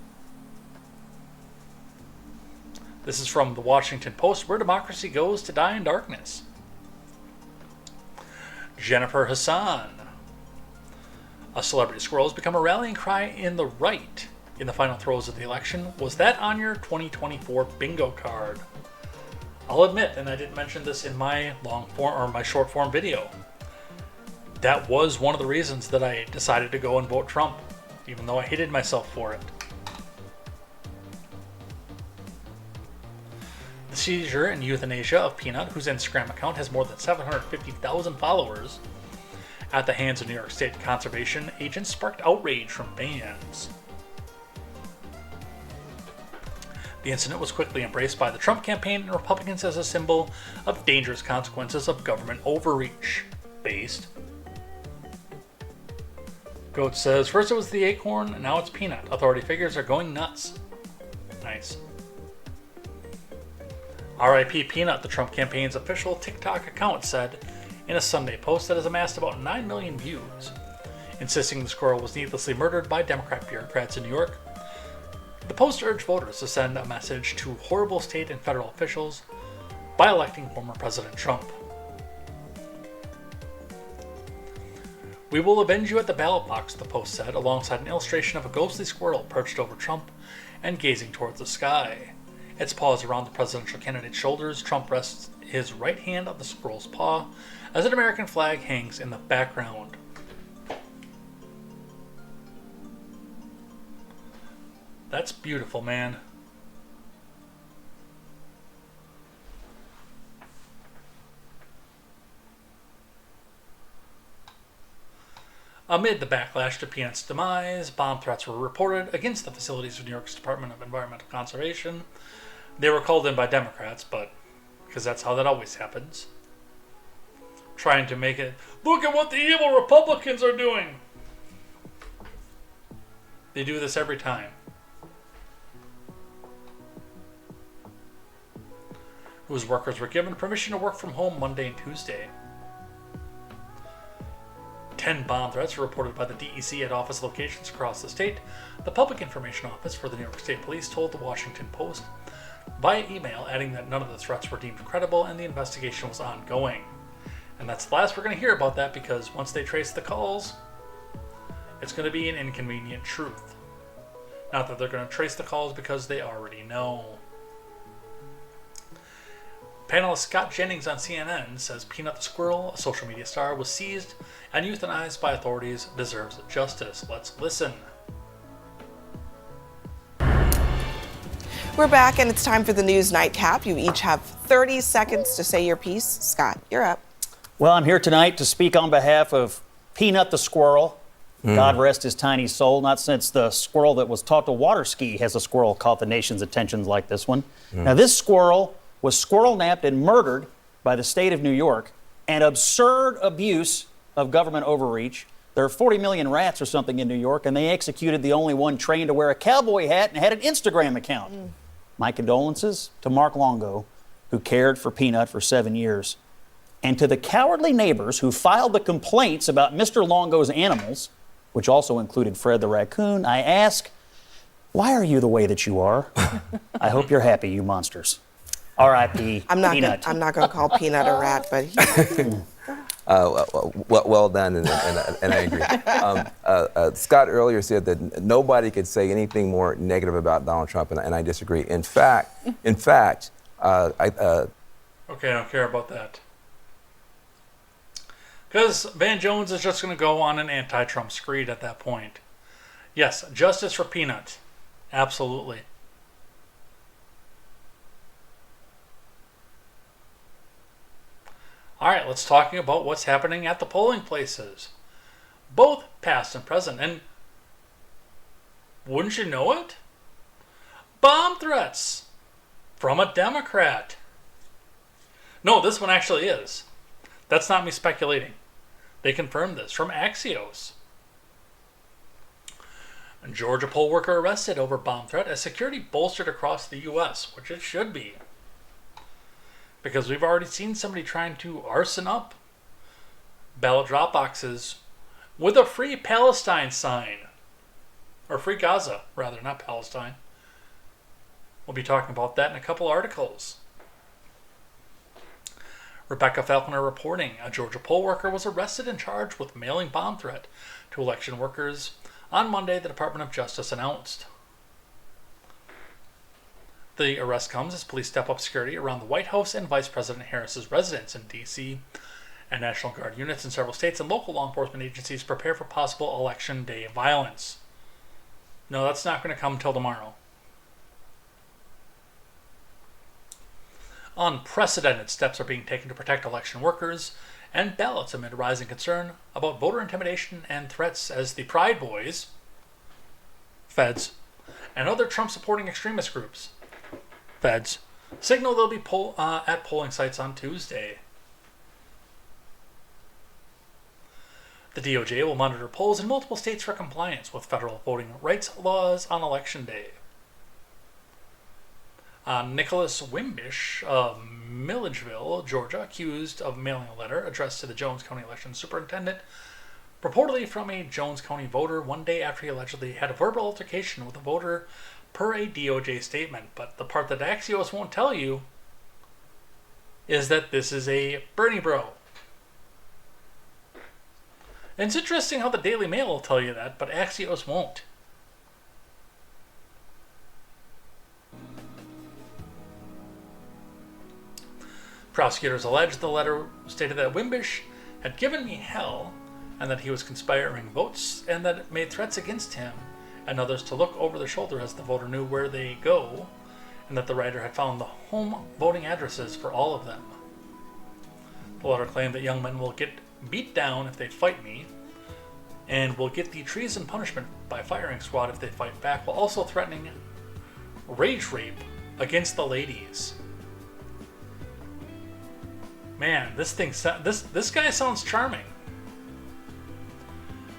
This is from the Washington Post, where democracy goes to die in darkness. Jennifer Hassan. A celebrity squirrel has become a rallying cry in the right in the final throes of the election. Was that on your 2024 bingo card? I'll admit, and I didn't mention this in my long form or my short form video, that was one of the reasons that I decided to go and vote Trump, even though I hated myself for it. The seizure and euthanasia of Peanut, whose Instagram account has more than 750,000 followers, at the hands of New York State conservation agents sparked outrage from fans. The incident was quickly embraced by the Trump campaign and Republicans as a symbol of dangerous consequences of government overreach. Based. Goat says, first it was the acorn, and now it's Peanut. Authority figures are going nuts. Nice. R.I.P. Peanut, the Trump campaign's official TikTok account said in a Sunday post that has amassed about 9 million views, insisting the squirrel was needlessly murdered by Democrat bureaucrats in New York. The post urged voters to send a message to horrible state and federal officials by electing former President Trump. We will avenge you at the ballot box, the post said, alongside an illustration of a ghostly squirrel perched over Trump and gazing towards the sky. Its paws around the presidential candidate's shoulders, Trump rests his right hand on the squirrel's paw as an American flag hangs in the background. That's beautiful, man. Amid the backlash to Peanut's demise, bomb threats were reported against the facilities of New York's Department of Environmental Conservation. They were called in by Democrats, but because that's how that always happens. Trying to make it, look at what the evil Republicans are doing. They do this every time. Whose workers were given permission to work from home Monday and Tuesday. 10 bomb threats were reported by the DEC at office locations across the state. The Public Information Office for the New York State Police told the Washington Post via email, adding that none of the threats were deemed credible and the investigation was ongoing. And that's the last we're going to hear about that, because once they trace the calls, it's going to be an inconvenient truth. Not that they're going to trace the calls because they already know. Panelist Scott Jennings on CNN says Peanut the squirrel, a social media star, was seized and euthanized by authorities, deserves justice. Let's listen. We're back, and it's time for the news nightcap. You each have 30 seconds to say your piece. Scott, you're up. Well, I'm here tonight to speak on behalf of Peanut the squirrel. God rest his tiny soul. Not since the squirrel that was taught to water ski has a squirrel caught the nation's attention like this one. Now, this squirrel was squirrel napped and murdered by the state of New York. An absurd abuse of government overreach. There are 40 million rats or something in New York, and they executed the only one trained to wear a cowboy hat and had an Instagram account. My condolences to Mark Longo, who cared for Peanut for 7 years, and to the cowardly neighbors who filed the complaints about Mr. Longo's animals, which also included Fred the raccoon. I ask, why are you the way that you are? I hope you're happy, you monsters. R.I.P. Peanut. I'm not going to call Peanut a rat, but well done, and I agree. Scott earlier said that nobody could say anything more negative about Donald Trump, and I disagree. In fact, Okay, I don't care about that. Because Van Jones is just going to go on an anti-Trump screed at that point. Yes, justice for Peanut. Absolutely. All right, let's talk about what's happening at the polling places. Both past and present. And wouldn't you know it? Bomb threats from a Democrat. No, this one actually is. That's not me speculating. They confirmed this from Axios. A Georgia poll worker arrested over bomb threat as security bolstered across the U.S., which it should be. Because we've already seen somebody trying to arson up ballot drop boxes with a Free Palestine sign. Or Free Gaza, rather, not Palestine. We'll be talking about that in a couple articles. Rebecca Falconer reporting a Georgia poll worker was arrested and charged with mailing bomb threat to election workers on Monday, the Department of Justice announced. The arrest comes as police step up security around the White House and Vice President Harris's residence in D.C., and National Guard units in several states and local law enforcement agencies prepare for possible Election Day violence. No, that's not going to come until tomorrow. Unprecedented steps are being taken to protect election workers and ballots amid rising concern about voter intimidation and threats as the Pride Boys, feds, and other Trump-supporting extremist groups, feds, signal they'll be at polling sites on Tuesday. The DOJ will monitor polls in multiple states for compliance with federal voting rights laws on Election Day. Nicholas Wimbish of Milledgeville, Georgia, accused of mailing a letter addressed to the Jones County Election Superintendent, purportedly from a Jones County voter, one day after he allegedly had a verbal altercation with a voter per a DOJ statement. But the part that Axios won't tell you is that this is a Bernie bro. And it's interesting how the Daily Mail will tell you that, but Axios won't. Prosecutors alleged the letter stated that Wimbish had given me hell and that he was conspiring votes and that it made threats against him and others to look over their shoulder as the voter knew where they go, and that the writer had found the home voting addresses for all of them. The letter claimed that young men will get beat down if they fight me and will get the treason punishment by firing squad if they fight back, while also threatening rage rape against the ladies. Man, this guy sounds charming.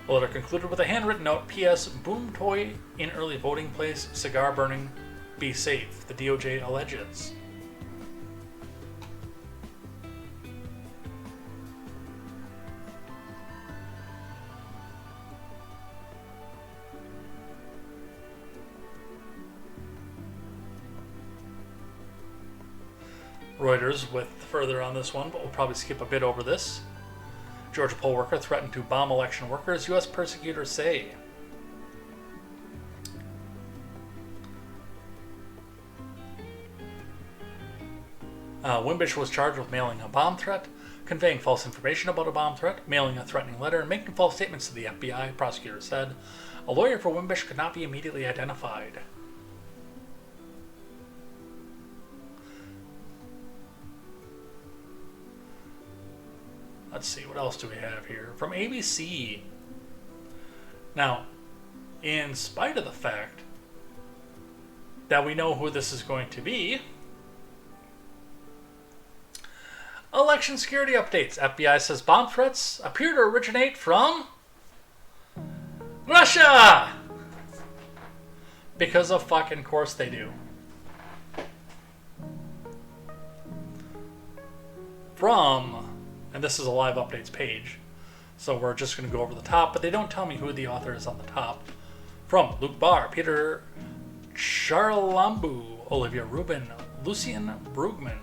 The letter concluded with a handwritten note, P.S. Boom toy in early voting place, cigar burning, be safe, the DOJ alleges. Reuters with further on this one, but we'll probably skip a bit over this. Georgia poll worker threatened to bomb election workers, U.S. persecutors say. Wimbish was charged with mailing a bomb threat, conveying false information about a bomb threat, mailing a threatening letter, and making false statements to the FBI, prosecutors said. A lawyer for Wimbish could not be immediately identified. Let's see, what else do we have here? From ABC. Now, in spite of the fact that we know who this is going to be, election security updates. FBI says bomb threats appear to originate from Russia! Because of fucking course they do. From, and this is a live updates page, so we're just going to go over the top, but they don't tell me who the author is on the top. From Luke Barr, Peter Charlambu, Olivia Rubin, Lucian Brugman,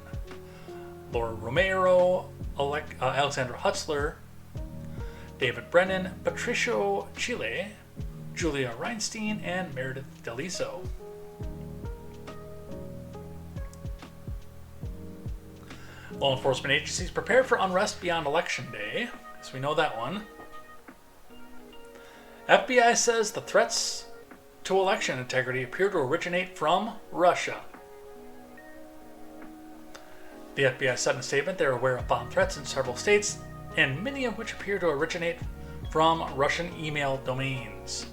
Laura Romero, Alexandra Hutzler, David Brennan, Patricio Chile, Julia Reinstein, and Meredith Deliso. Law enforcement agencies prepare for unrest beyond Election Day. So we know that one. FBI says the threats to election integrity appear to originate from Russia. The FBI said in a statement they're aware of bomb threats in several states, and many of which appear to originate from Russian email domains.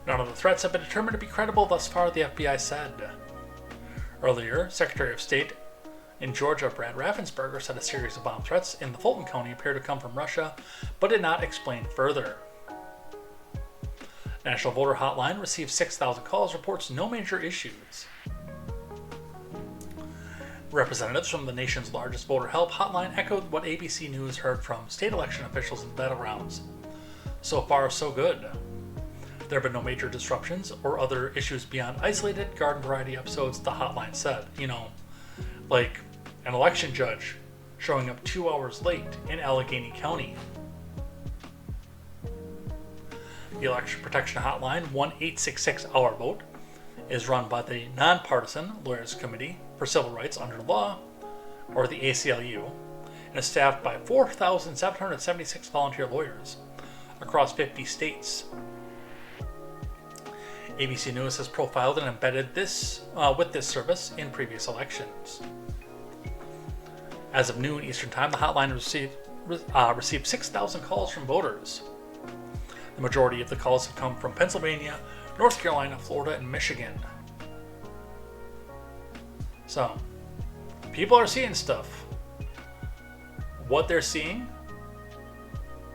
None of the threats have been determined to be credible thus far, the FBI said. Earlier, Secretary of State in Georgia Brad Raffensperger said a series of bomb threats in the Fulton County appear to come from Russia, but did not explain further. National Voter Hotline received 6,000 calls, reports no major issues. Representatives from the nation's largest voter help hotline echoed what ABC News heard from state election officials in the battlegrounds. So far, so good. There have been no major disruptions or other issues beyond isolated garden variety episodes, the hotline said. You know, like an election judge showing up 2 hours late in Allegheny County. The Election Protection Hotline, 1-866-OUR VOTE, is run by the Nonpartisan Lawyers Committee for Civil Rights Under Law, or the ACLU, and is staffed by 4,776 volunteer lawyers across 50 states. ABC News has profiled and embedded this with this service in previous elections. As of noon Eastern Time, the hotline received 6,000 calls from voters. The majority of the calls have come from Pennsylvania, North Carolina, Florida, and Michigan. So, people are seeing stuff. What they're seeing,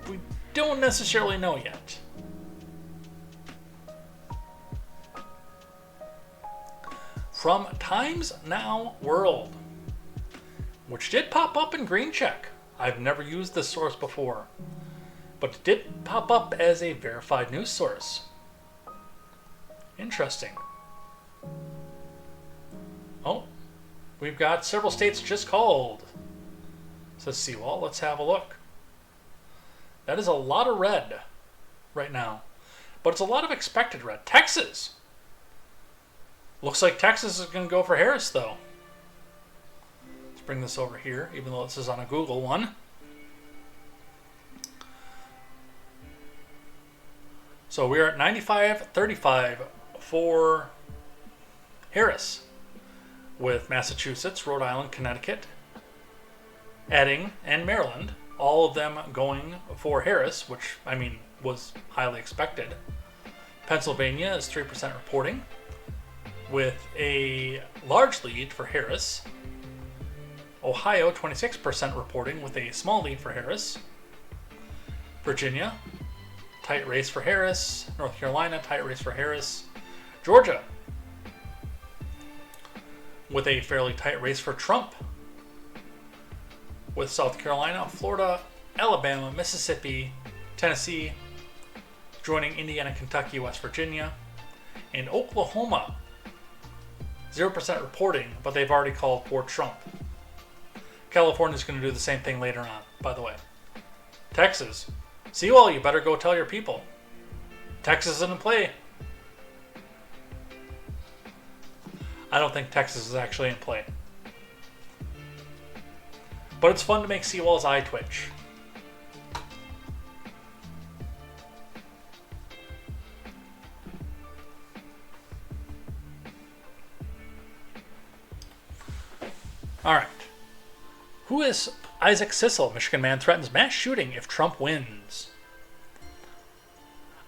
we don't necessarily know yet. From Times Now World, which did pop up in green check. I've never used this source before, but it did pop up as a verified news source. Interesting. Oh, we've got several states just called. Says Seawall. Let's have a look. That is a lot of red right now, but it's a lot of expected red. Texas. Looks like Texas is going to go for Harris, though. Let's bring this over here, even though this is on a Google one. So we're at 95-35 for Harris, with Massachusetts, Rhode Island, Connecticut, Edding, and Maryland, all of them going for Harris, which, I mean, was highly expected. Pennsylvania is 3% reporting, with a large lead for Harris. Ohio, 26% reporting, with a small lead for Harris. Virginia, tight race for Harris. North Carolina, tight race for Harris. Georgia, with a fairly tight race for Trump, with South Carolina, Florida, Alabama, Mississippi, Tennessee joining Indiana, Kentucky, West Virginia, and Oklahoma, 0% reporting, but they've already called for Trump. California's going to do the same thing later on, by the way. Texas, Seawall, you better go tell your people. Texas is in play. I don't think Texas is actually in play. But it's fun to make Seawall's eye twitch. Alright. Who is Isaac Sissel? Michigan man threatens mass shooting if Trump wins.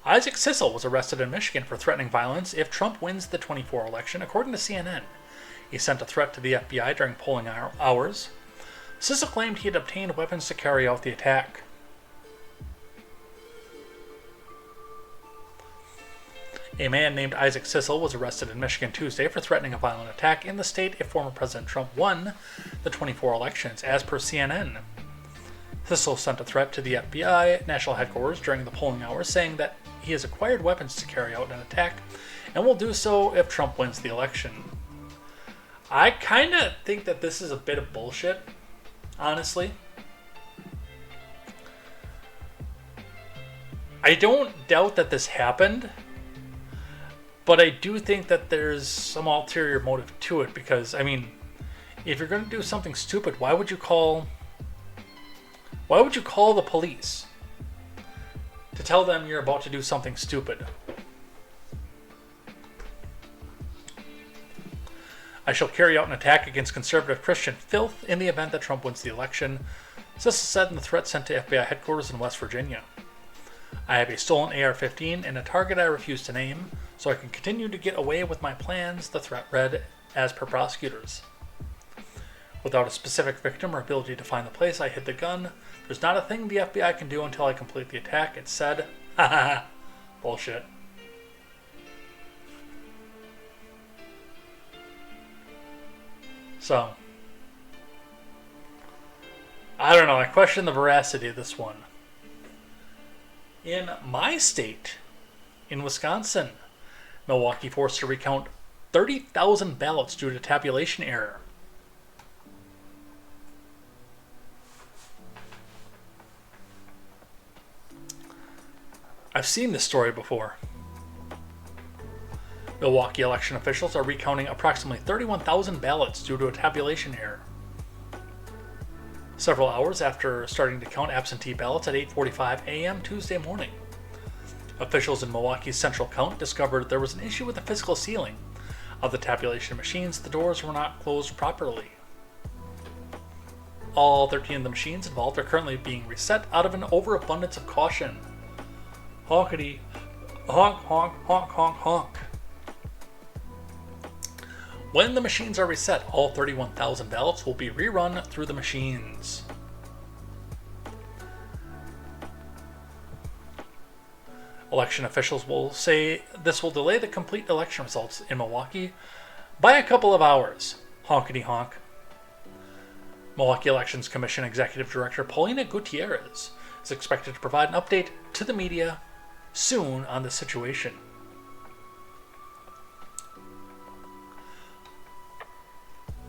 Isaac Sissel was arrested in Michigan for threatening violence if Trump wins the 2024 election, according to CNN. He sent a threat to the FBI during polling hours. Sissel claimed he had obtained weapons to carry out the attack. A man named Isaac Sissel was arrested in Michigan Tuesday for threatening a violent attack in the state if former President Trump won the 2024 elections, as per CNN. Sissel sent a threat to the FBI national headquarters during the polling hours, saying that he has acquired weapons to carry out an attack and will do so if Trump wins the election. I kind of think that this is a bit of bullshit, honestly. I don't doubt that this happened, but I do think that there's some ulterior motive to it, because, I mean, if you're going to do something stupid, why would you call the police to tell them you're about to do something stupid? I shall carry out an attack against conservative Christian filth in the event that Trump wins the election, Sissel said in the threat sent to FBI headquarters in West Virginia. I have a stolen AR-15 and a target I refuse to name, so I can continue to get away with my plans, the threat read, as per prosecutors. Without a specific victim or ability to find the place I hid the gun, there's not a thing the FBI can do until I complete the attack, it said. Haha. Bullshit. So, I don't know, I question the veracity of this one. In my state, in Wisconsin, Milwaukee forced to recount 30,000 ballots due to tabulation error. I've seen this story before. Milwaukee election officials are recounting approximately 31,000 ballots due to a tabulation error. Several hours after starting to count absentee ballots at 8:45 a.m. Tuesday morning, officials in Milwaukee's central count discovered there was an issue with the physical sealing of the tabulation machines. The doors were not closed properly. All 13 of the machines involved are currently being reset out of an overabundance of caution. Honkity, honk, honk, honk, honk, honk. When the machines are reset, all 31,000 ballots will be rerun through the machines. Election officials will say this will delay the complete election results in Milwaukee by a couple of hours. Honkity honk. Milwaukee Elections Commission Executive Director Paulina Gutierrez is expected to provide an update to the media soon on the situation.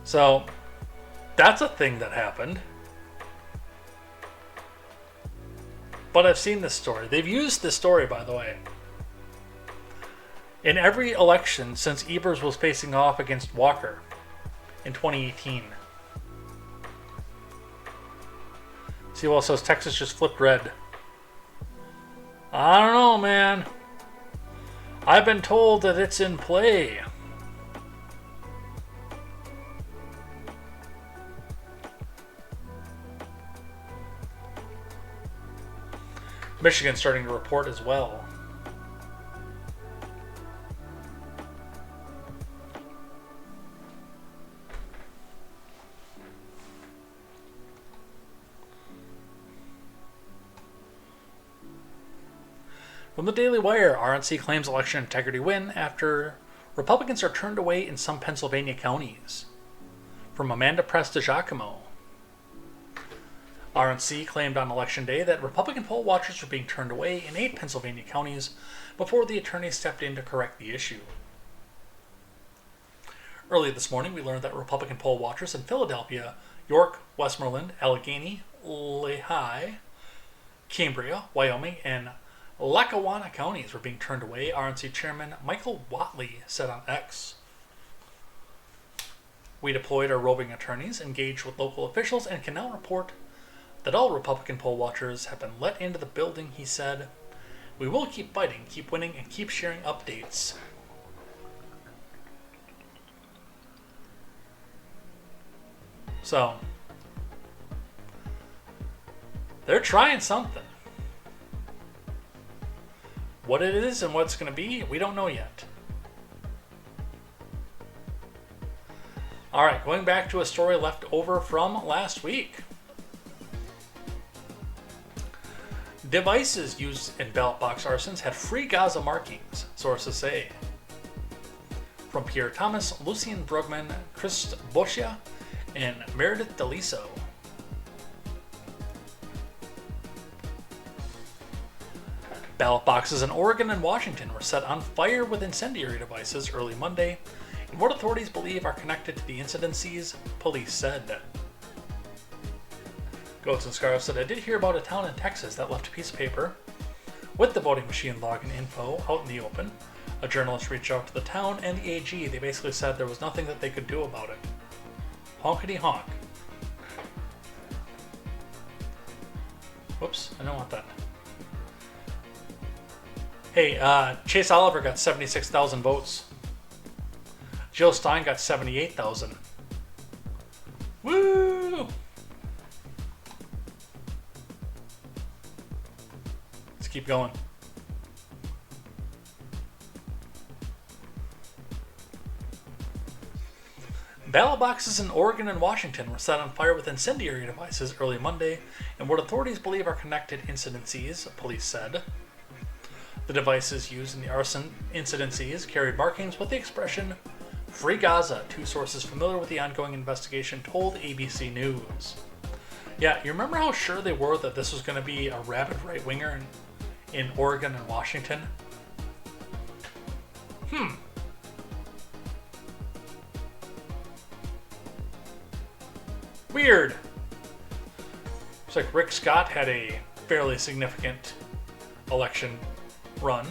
So, that's a thing that happened. But I've seen this story. They've used this story, by the way, in every election since Evers was facing off against Walker in 2018. See, well, it says Texas just flipped red. I don't know, man. I've been told that it's in play. Michigan's starting to report as well. From the Daily Wire, RNC claims election integrity win after Republicans are turned away in some Pennsylvania counties. From Amanda Press to Giacomo. RNC claimed on Election Day that Republican poll watchers were being turned away in 8 Pennsylvania counties before the attorney stepped in to correct the issue. Early this morning, we learned that Republican poll watchers in Philadelphia, York, Westmoreland, Allegheny, Lehigh, Cambria, Wyoming, and Lackawanna counties were being turned away, RNC Chairman Michael Whatley said on X. We deployed our roving attorneys, engaged with local officials, and can now report that all Republican poll watchers have been let into the building, he said. We will keep fighting, keep winning, and keep sharing updates. So, They're trying something. What it is and what it's going to be, we don't know yet. All right, going back to a story left over from last week. Devices used in ballot box arsons had free Gaza markings, sources say. From Pierre Thomas, Lucien Brugman, Chris Boschia, and Meredith Deliso. Ballot boxes in Oregon and Washington were set on fire with incendiary devices early Monday, in what authorities believe are connected to the incidences, police said. Goats and Scarves said, I did hear about a town in Texas that left a piece of paper with the voting machine login info out in the open. A journalist reached out to the town and the AG. They basically said there was nothing that they could do about it. Honkity honk. Whoops, I don't want that. Hey, Chase Oliver got 76,000 votes. Jill Stein got 78,000. Woo! Let's keep going. Ballot boxes in Oregon and Washington were set on fire with incendiary devices early Monday in what authorities believe are connected incidences, police said. The devices used in the arson incidences carried markings with the expression Free Gaza, two sources familiar with the ongoing investigation told ABC News. Yeah, you remember how sure they were that this was going to be a rabid right-winger in Oregon and Washington? Weird. Looks like Rick Scott had a fairly significant election run.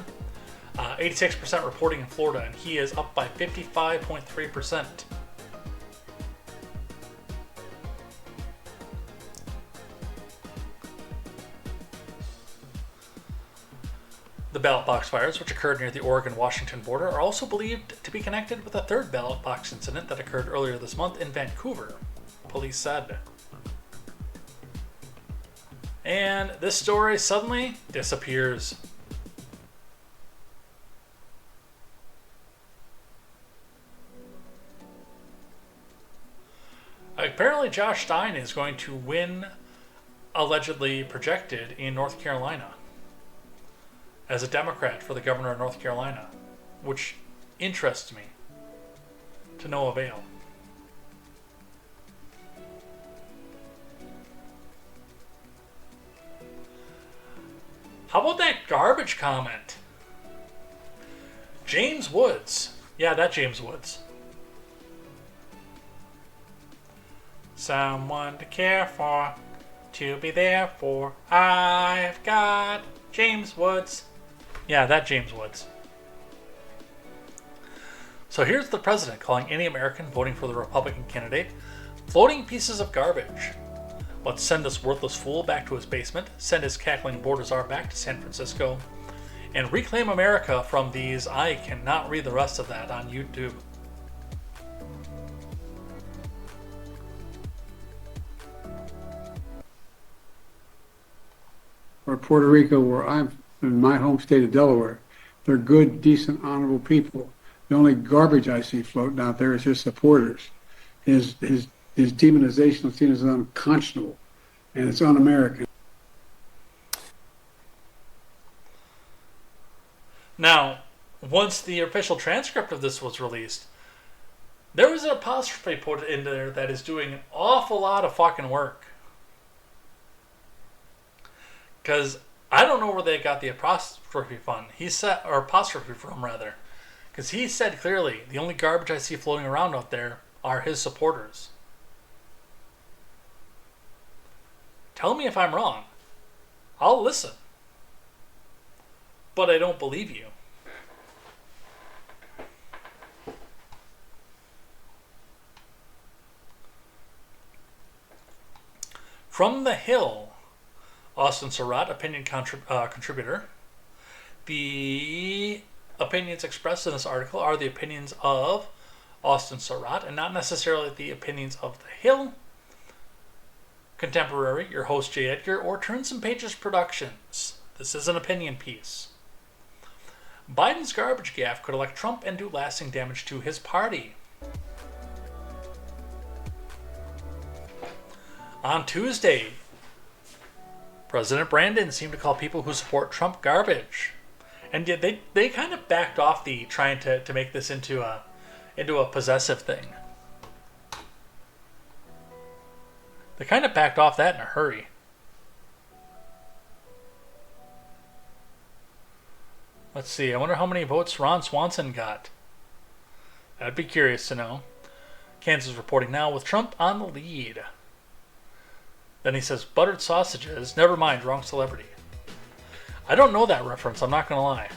86% reporting in Florida, and he is up by 55.3%. The ballot box fires, which occurred near the Oregon-Washington border, are also believed to be connected with a third ballot box incident that occurred earlier this month in Vancouver, police said. And this story suddenly disappears. Apparently Josh Stein is going to win, allegedly projected, in North Carolina as a Democrat for the governor of North Carolina, which interests me to no avail. How about that garbage comment? James Woods. Yeah, that James Woods. Someone to care for, to be there for. I've got James Woods. Yeah, that James Woods. So here's the president calling any American voting for the Republican candidate floating pieces of garbage. Let's send this worthless fool back to his basement, send his cackling border czar back to San Francisco, and reclaim America from these. I cannot read the rest of that on YouTube. Or Puerto Rico, where I'm in my home state of Delaware, they're good, decent, honorable people. The only garbage I see floating out there is his supporters. His demonization of seen as unconscionable, and it's un-American. Now, once the official transcript of this was released, there was an apostrophe put in there that is doing an awful lot of fucking work. Because I don't know where they got the apostrophe from. Because he said clearly, the only garbage I see floating around out there are his supporters. Tell me if I'm wrong. I'll listen. But I don't believe you. From The Hill, Austin Surratt, opinion contributor. The opinions expressed in this article are the opinions of Austin Surratt and not necessarily the opinions of The Hill. Contemporary, your host J. Edgar, or Turn Some Pages Productions. This is an opinion piece. Biden's garbage gaffe could elect Trump and do lasting damage to his party. On Tuesday, President Brandon seemed to call people who support Trump garbage. And they kind of backed off the trying to make this into a possessive thing. They kind of backed off that in a hurry. Let's see. I wonder how many votes Ron Swanson got. I'd be curious to know. Kansas reporting now with Trump on the lead. Then he says, buttered sausages. Never mind, wrong celebrity. I don't know that reference, I'm not going to lie.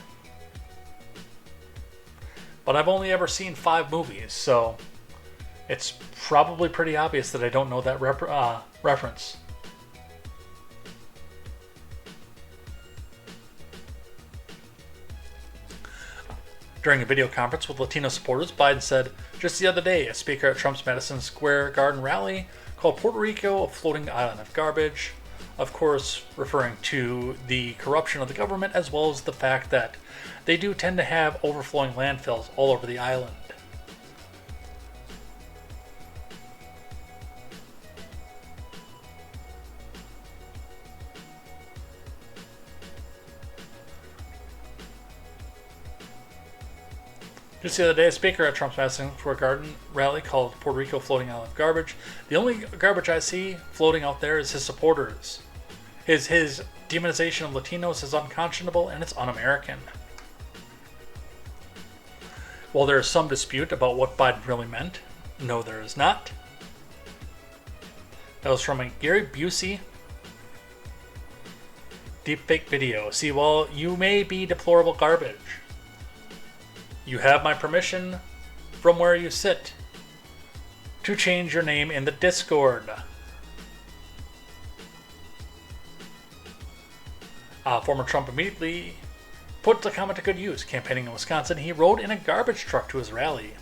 But I've only ever seen 5 movies, so it's probably pretty obvious that I don't know that reference. During a video conference with Latino supporters, Biden said, just the other day, a speaker at Trump's Madison Square Garden rally called Puerto Rico a floating island of garbage, of course referring to the corruption of the government as well as the fact that they do tend to have overflowing landfills all over the island. Just the other day, a speaker at Trump's Madison Square Garden rally called Puerto Rico floating island of garbage. The only garbage I see floating out there is his supporters. His demonization of Latinos is unconscionable and it's un-American. While there is some dispute about what Biden really meant, no there is not. That was from a Gary Busey deepfake video. See, while you may be deplorable garbage, you have my permission from where you sit to change your name in the Discord. Former Trump immediately put the comment to good use. Campaigning in Wisconsin, he rode in a garbage truck to his rally,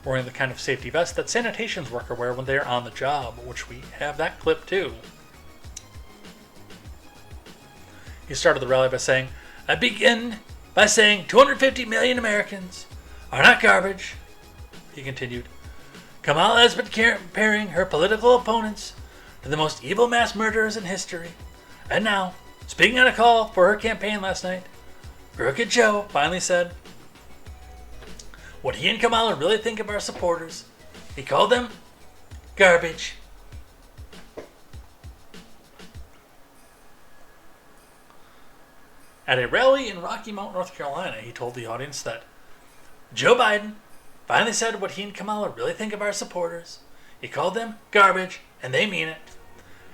wearing the kind of safety vest that sanitation workers wear when they are on the job, which we have that clip too. He started the rally by saying, I begin by saying 250 million Americans are not garbage. He continued, Kamala has been comparing her political opponents to the most evil mass murderers in history. And now, speaking on a call for her campaign last night, Crooked Joe finally said what he and Kamala really think of our supporters. He called them garbage. At a rally in Rocky Mount, North Carolina, he told the audience that Joe Biden finally said what he and Kamala really think of our supporters. He called them garbage, and they mean it.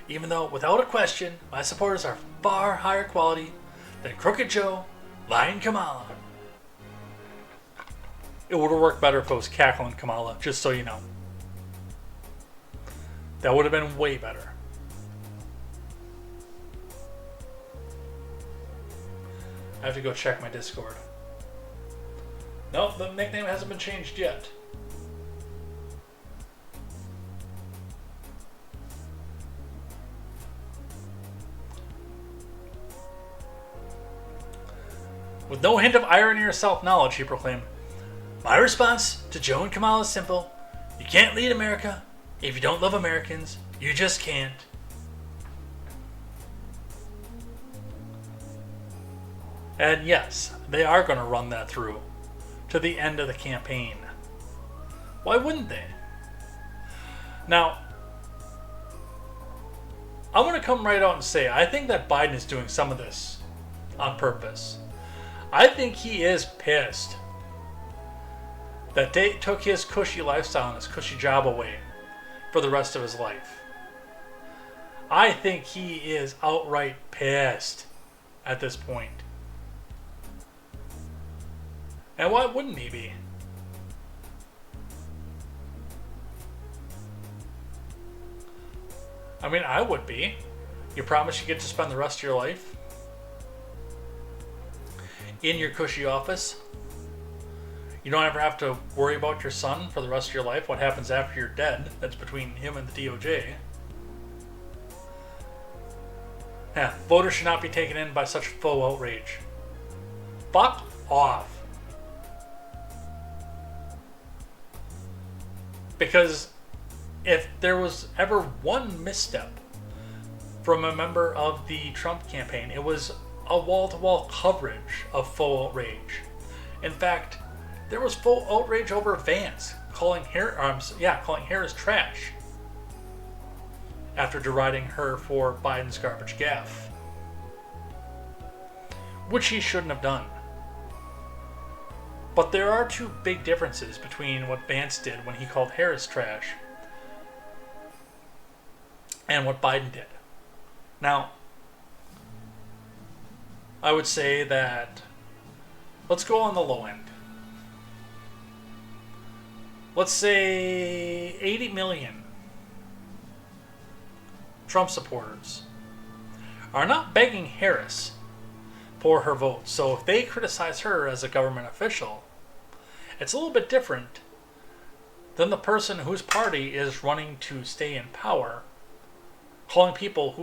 Even though, without a question, my supporters are far higher quality than Crooked Joe, Lying Kamala. It would have worked better if it was Cackling Kamala, just so you know. That would have been way better. I have to go check my Discord. Nope, the nickname hasn't been changed yet. With no hint of irony or self-knowledge, he proclaimed, my response to Joe and Kamala is simple. You can't lead America if you don't love Americans. You just can't. And yes, they are going to run that through to the end of the campaign. Why wouldn't they? Now, I want to come right out and say, I think that Biden is doing some of this on purpose. I think he is pissed that they took his cushy lifestyle and his cushy job away for the rest of his life. I think he is outright pissed at this point. And why wouldn't he be? I mean, I would be. You promise you get to spend the rest of your life in your cushy office. You don't ever have to worry about your son for the rest of your life. What happens after you're dead, that's between him and the DOJ. Yeah, voters should not be taken in by such faux outrage. Fuck off. Because if there was ever one misstep from a member of the Trump campaign, it was a wall-to-wall coverage of faux outrage. In fact, there was faux outrage over Vance calling Harris trash after deriding her for Biden's garbage gaffe, which he shouldn't have done. But there are two big differences between what Vance did when he called Harris trash and what Biden did. Now, I would say that let's go on the low end. Let's say 80 million Trump supporters are not begging Harris for her vote. So if they criticize her as a government official, it's a little bit different than the person whose party is running to stay in power, calling people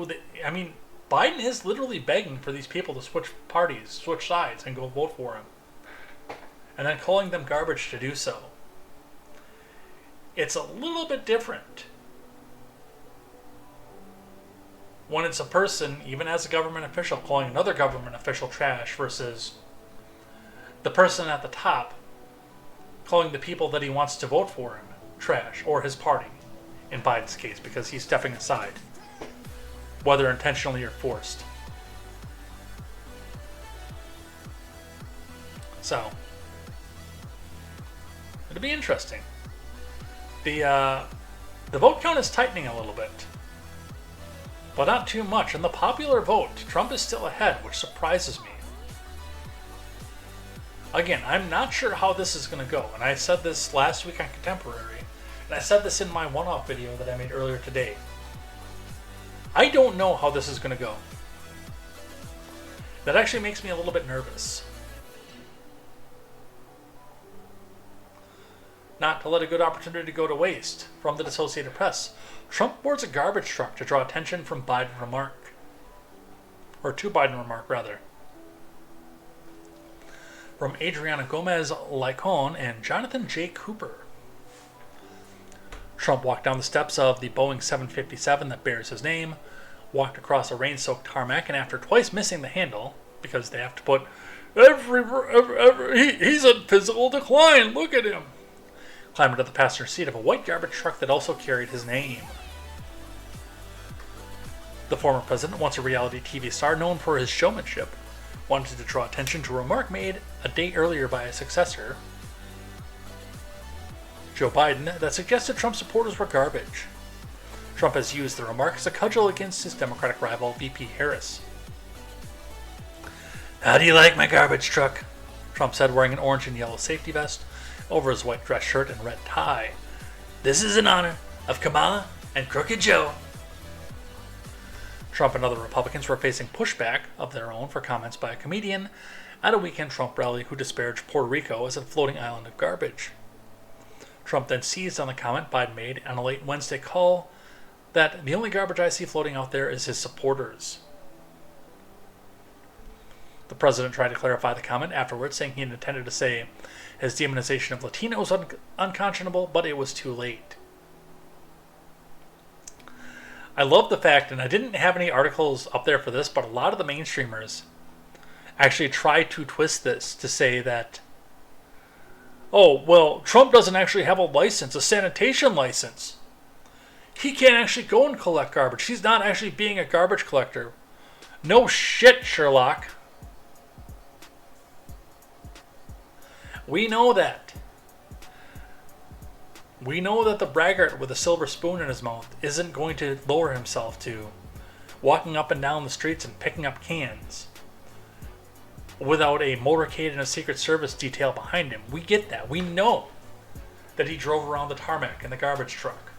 Biden is literally begging for these people to switch parties, switch sides, and go vote for him. And then calling them garbage to do so. It's a little bit different when it's a person, even as a government official, calling another government official trash versus the person at the top calling the people that he wants to vote for him trash, or his party, in Biden's case, because he's stepping aside, whether intentionally or forced. So, it'll be interesting. The vote count is tightening a little bit, but not too much. In the popular vote, Trump is still ahead, which surprises me. Again, I'm not sure how this is going to go, and I said this last week on Contemporary, and I said this in my one-off video that I made earlier today. I don't know how this is going to go. That actually makes me a little bit nervous. Not to let a good opportunity go to waste. From the Associated Press, Trump boards a garbage truck to draw attention from Biden remark. Or to Biden remark, rather. From Adriana Gomez-Lacon and Jonathan J. Cooper. Trump walked down the steps of the Boeing 757 that bears his name, walked across a rain-soaked tarmac, and after twice missing the handle, because they have to put he's in physical decline, look at him, climbed into the passenger seat of a white garbage truck that also carried his name. The former president, once a reality TV star known for his showmanship, wanted to draw attention to a remark made a day earlier by his successor, Joe Biden, that suggested Trump supporters were garbage. Trump has used the remark as a cudgel against his Democratic rival, VP Harris. "How do you like my garbage truck?" Trump said, wearing an orange and yellow safety vest over his white dress shirt and red tie. "This is in honor of Kamala and Crooked Joe." Trump and other Republicans were facing pushback of their own for comments by a comedian at a weekend Trump rally who disparaged Puerto Rico as a floating island of garbage. Trump then seized on the comment Biden made on a late Wednesday call that the only garbage I see floating out there is his supporters. The president tried to clarify the comment afterwards, saying he had intended to say his demonization of Latinos was unconscionable, but it was too late. I love the fact, and I didn't have any articles up there for this, but a lot of the mainstreamers actually tried to twist this to say that, oh, well, Trump doesn't actually have a license, a sanitation license. He can't actually go and collect garbage. He's not actually being a garbage collector. No shit, Sherlock. We know that. We know that the braggart with a silver spoon in his mouth isn't going to lower himself to walking up and down the streets and picking up cans without a motorcade and a Secret Service detail behind him. We get that. We know that he drove around the tarmac in the garbage truck.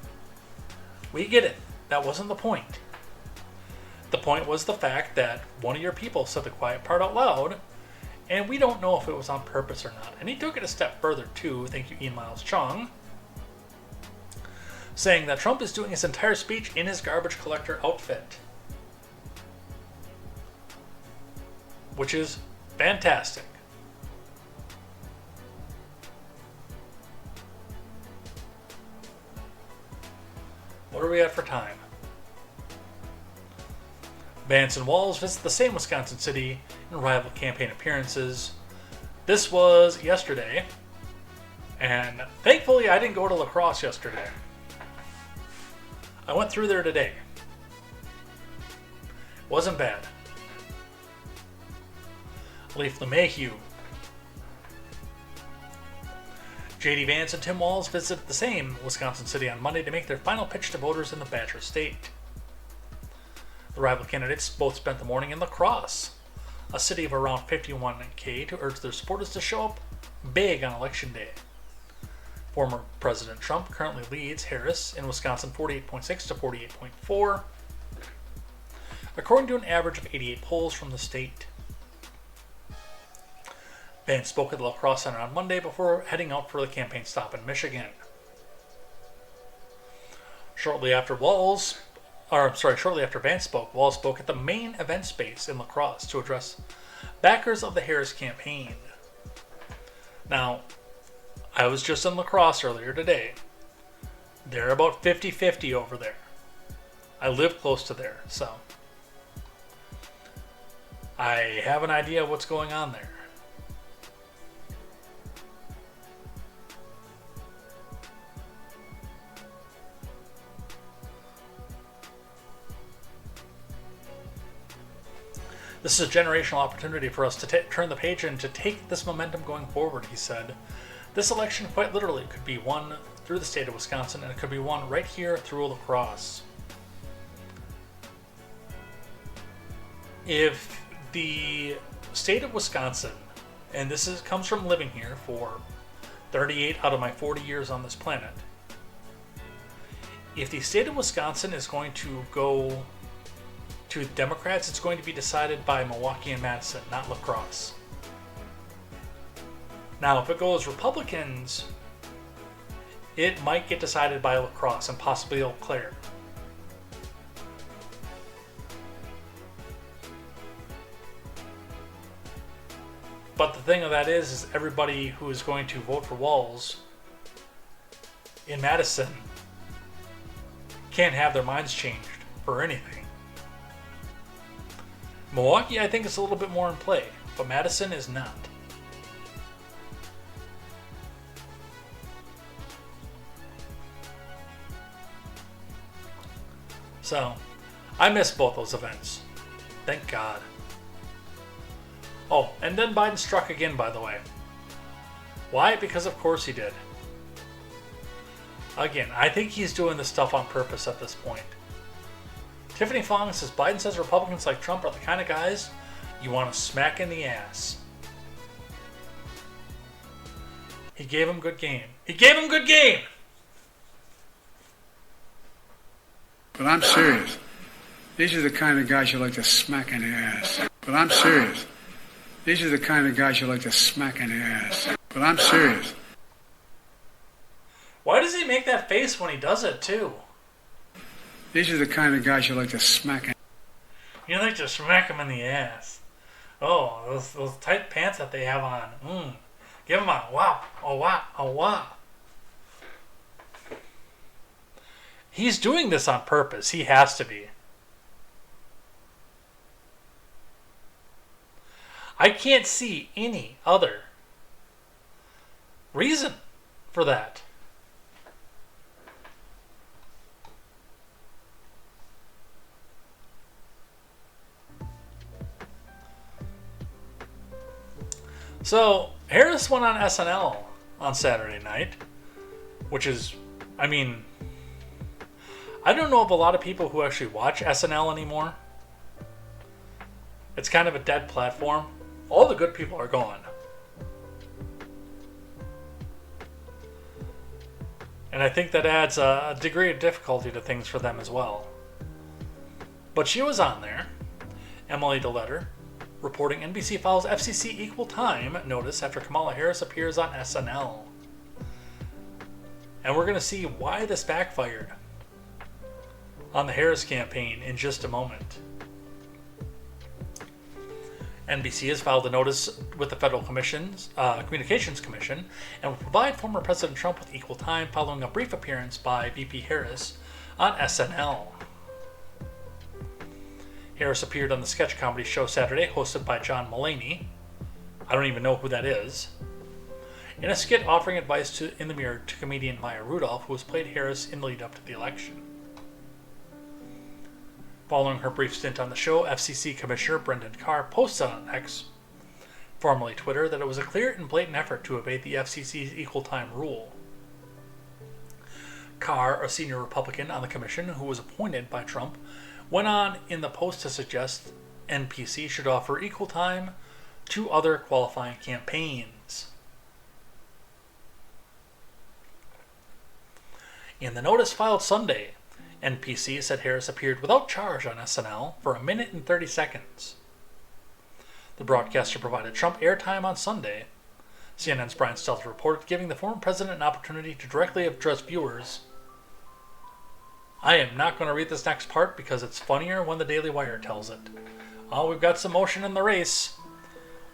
We get it. That wasn't the point. The point was the fact that one of your people said the quiet part out loud, and we don't know if it was on purpose or not. And he took it a step further too, thank you Ian Miles Chong, saying that Trump is doing his entire speech in his garbage collector outfit. which is fantastic. What are we at for time? Vance and Walz visit the same Wisconsin city in rival campaign appearances. This was yesterday, and thankfully I didn't go to La Crosse yesterday. I went through there today. Wasn't bad. Leaf LeMahieu. J.D. Vance and Tim Walz visited the same Wisconsin city on Monday to make their final pitch to voters in the Badger State. The rival candidates both spent the morning in La Crosse, a city of around 51K, to urge their supporters to show up big on Election Day. Former President Trump currently leads Harris in Wisconsin 48.6 to 48.4, according to an average of 88 polls from the state. Vance spoke at the La Crosse Center on Monday before heading out for the campaign stop in Michigan. Shortly after Vance spoke, Walz spoke at the main event space in La Crosse to address backers of the Harris campaign. Now, I was just in La Crosse earlier today. They're about 50-50 over there. I live close to there, so I have an idea of what's going on there. This is a generational opportunity for us to turn the page and to take this momentum going forward, he said. This election, quite literally, could be won through the state of Wisconsin, and it could be won right here through La Crosse. If the state of Wisconsin, and comes from living here for 38 out of my 40 years on this planet, if the state of Wisconsin is going to go to the Democrats, it's going to be decided by Milwaukee and Madison, not La Crosse. Now, if it goes Republicans, it might get decided by La Crosse and possibly Eau Claire. But the thing of that is everybody who is going to vote for Walz in Madison can't have their minds changed for anything. Milwaukee, I think, is a little bit more in play, but Madison is not. So, I missed both those events. Thank God. Oh, and then Biden struck again, by the way. Why? Because of course he did. Again, I think he's doing this stuff on purpose at this point. Tiffany Fong says, Biden says Republicans like Trump are the kind of guys you want to smack in the ass. He gave him good game. He gave him good game! But I'm serious. These are the kind of guys you like to smack in the ass. But I'm serious. These are the kind of guys you like to smack in the ass. But I'm serious. Why does he make that face when he does it, too? These are the kind of guys you like to smack in. You like to smack him in the ass. Oh, those tight pants that they have on. Give him a wow, a wow, a wow. He's doing this on purpose. He has to be. I can't see any other reason for that. So, Harris went on SNL on Saturday night, which is, I mean, I don't know of a lot of people who actually watch SNL anymore. It's kind of a dead platform. All the good people are gone. And I think that adds a degree of difficulty to things for them as well. But she was on there, Emily DeLetter, reporting NBC files FCC equal time notice after Kamala Harris appears on SNL. And we're going to see why this backfired on the Harris campaign in just a moment. NBC has filed a notice with the Federal Communications Commission and will provide former President Trump with equal time following a brief appearance by VP Harris on SNL. Harris appeared on the sketch comedy show Saturday, hosted by John Mulaney. I don't even know who that is. In a skit offering advice in the mirror to comedian Maya Rudolph, who has played Harris in the lead up to the election. Following her brief stint on the show, FCC Commissioner Brendan Carr posted on X, formerly Twitter, that it was a clear and blatant effort to evade the FCC's equal time rule. Carr, a senior Republican on the commission who was appointed by Trump, went on in the post to suggest NPC should offer equal time to other qualifying campaigns. In the notice filed Sunday, NPC said Harris appeared without charge on SNL for 1 minute and 30 seconds. The broadcaster provided Trump airtime on Sunday. CNN's Brian Stelter reported, giving the former president an opportunity to directly address viewers. I am not going to read this next part because it's funnier when the Daily Wire tells it. Oh, we've got some motion in the race.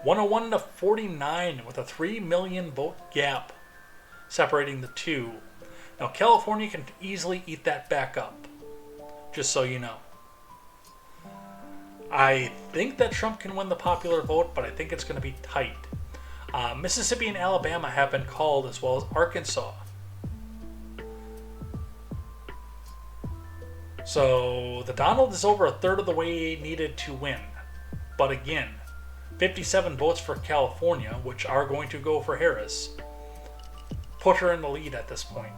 101 to 49 with a 3 million vote gap separating the two. Now, California can easily eat that back up, just so you know. I think that Trump can win the popular vote, but I think it's going to be tight. Mississippi and Alabama have been called, as well as Arkansas. So, the Donald is over a third of the way needed to win. But again, 57 votes for California, which are going to go for Harris, put her in the lead at this point.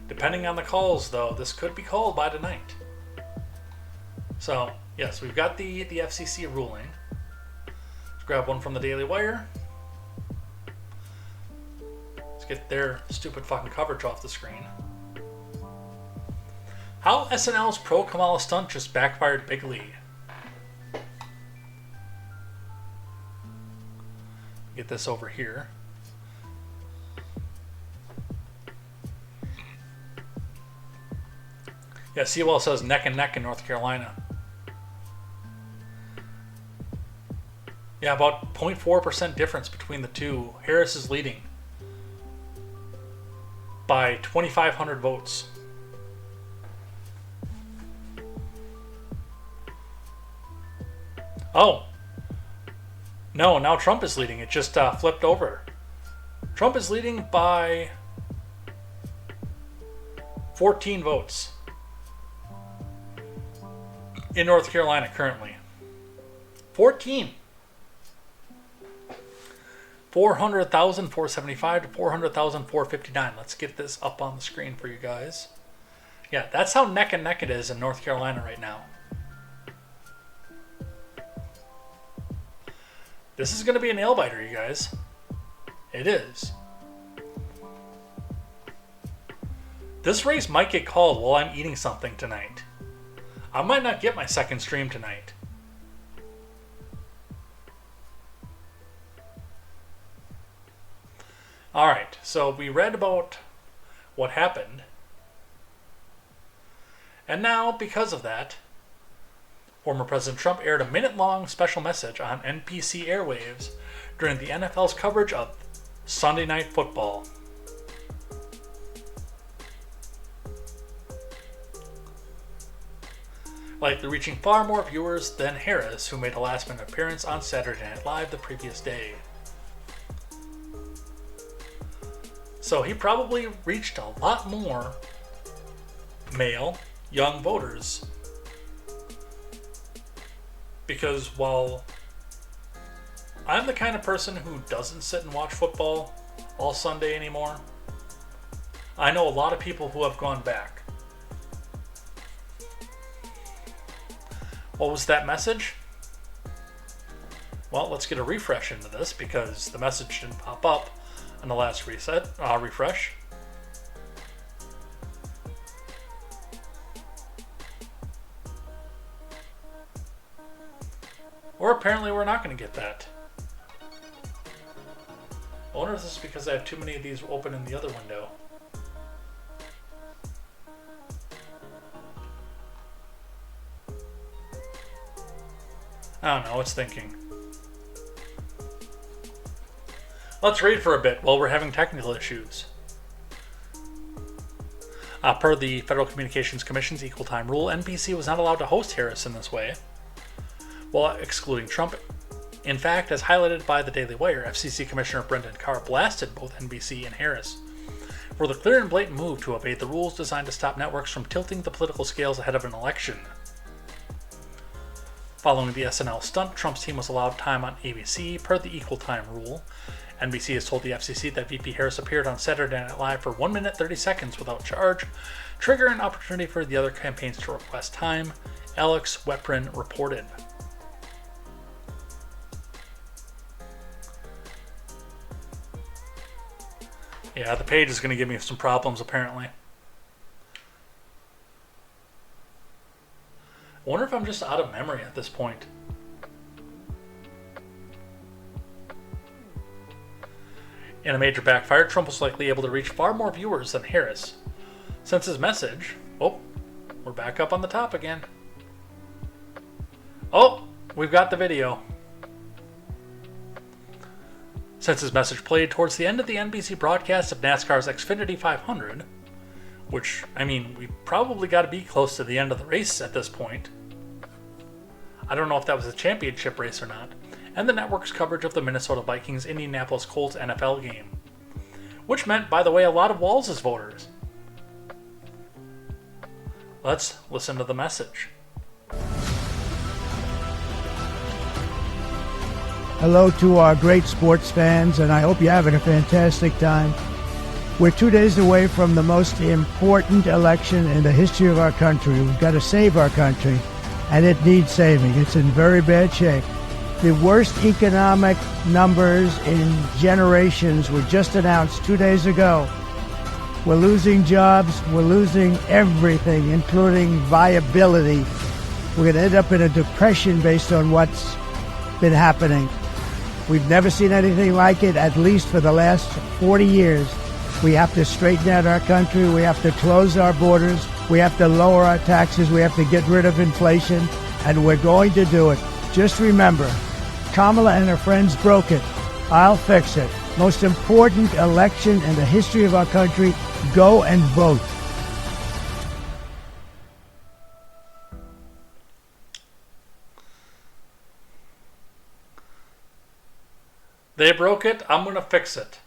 Depending on the calls, though, this could be called by tonight. So, yes, we've got the FCC ruling. Let's grab one from the Daily Wire. Let's get their stupid fucking coverage off the screen. How SNL's pro-Kamala stunt just backfired bigly. Get this over here. Yeah, Sewell says neck and neck in North Carolina. Yeah, about 0.4% difference between the two. Harris is leading by 2,500 votes. Oh. No, now Trump is leading. It just flipped over. Trump is leading by 14 votes in North Carolina currently. 14. 400,475 to 400,459. Let's get this up on the screen for you guys. Yeah, that's how neck and neck it is in North Carolina right now. This is going to be a nail biter, you guys. It is. This race might get called while I'm eating something tonight. I might not get my second stream tonight. Alright, so we read about what happened. And now, because of that, former President Trump aired a minute-long special message on NBC airwaves during the NFL's coverage of Sunday Night Football. Likely reaching far more viewers than Harris, who made a last-minute appearance on Saturday Night Live the previous day. So he probably reached a lot more male, young voters. Because while I'm the kind of person who doesn't sit and watch football all Sunday anymore, I know a lot of people who have gone back. What was that message? Well, let's get a refresh into this because the message didn't pop up on the last refresh. Or apparently we're not going to get that. I wonder if this is because I have too many of these open in the other window. I don't know, it's thinking. Let's read for a bit while we're having technical issues. Per the Federal Communications Commission's Equal Time Rule, NBC was not allowed to host Harris in this way, while excluding Trump. In fact, as highlighted by the Daily Wire, FCC Commissioner Brendan Carr blasted both NBC and Harris for the clear and blatant move to evade the rules designed to stop networks from tilting the political scales ahead of an election. Following the SNL stunt, Trump's team was allowed time on ABC per the Equal Time Rule. NBC has told the FCC that VP Harris appeared on Saturday Night Live for 1 minute 30 seconds without charge, triggering an opportunity for the other campaigns to request time, Alex Weprin reported. Yeah, the page is going to give me some problems apparently. I wonder if I'm just out of memory at this point. In a major backfire, Trump was likely able to reach far more viewers than Harris. Since his message... Oh, we're back up on the top again. Oh, we've got the video. Since his message played towards the end of the NBC broadcast of NASCAR's Xfinity 500, which, I mean, we probably got to be close to the end of the race at this point. I don't know if that was a championship race or not. And the network's coverage of the Minnesota Vikings Indianapolis Colts NFL game, which meant, by the way, a lot of Walls' voters. Let's listen to the message. Hello to our great sports fans, and I hope you're having a fantastic time. We're 2 days away from the most important election in the history of our country. We've got to save our country, and it needs saving. It's in very bad shape. The worst economic numbers in generations were just announced 2 days ago. We're losing jobs, we're losing everything, including viability. We're going to end up in a depression based on what's been happening. We've never seen anything like it, at least for the last 40 years. We have to straighten out our country, we have to close our borders, we have to lower our taxes, we have to get rid of inflation, and we're going to do it. Just remember, Kamala and her friends broke it. I'll fix it. Most important election in the history of our country. Go and vote. They broke it, I'm going to fix it.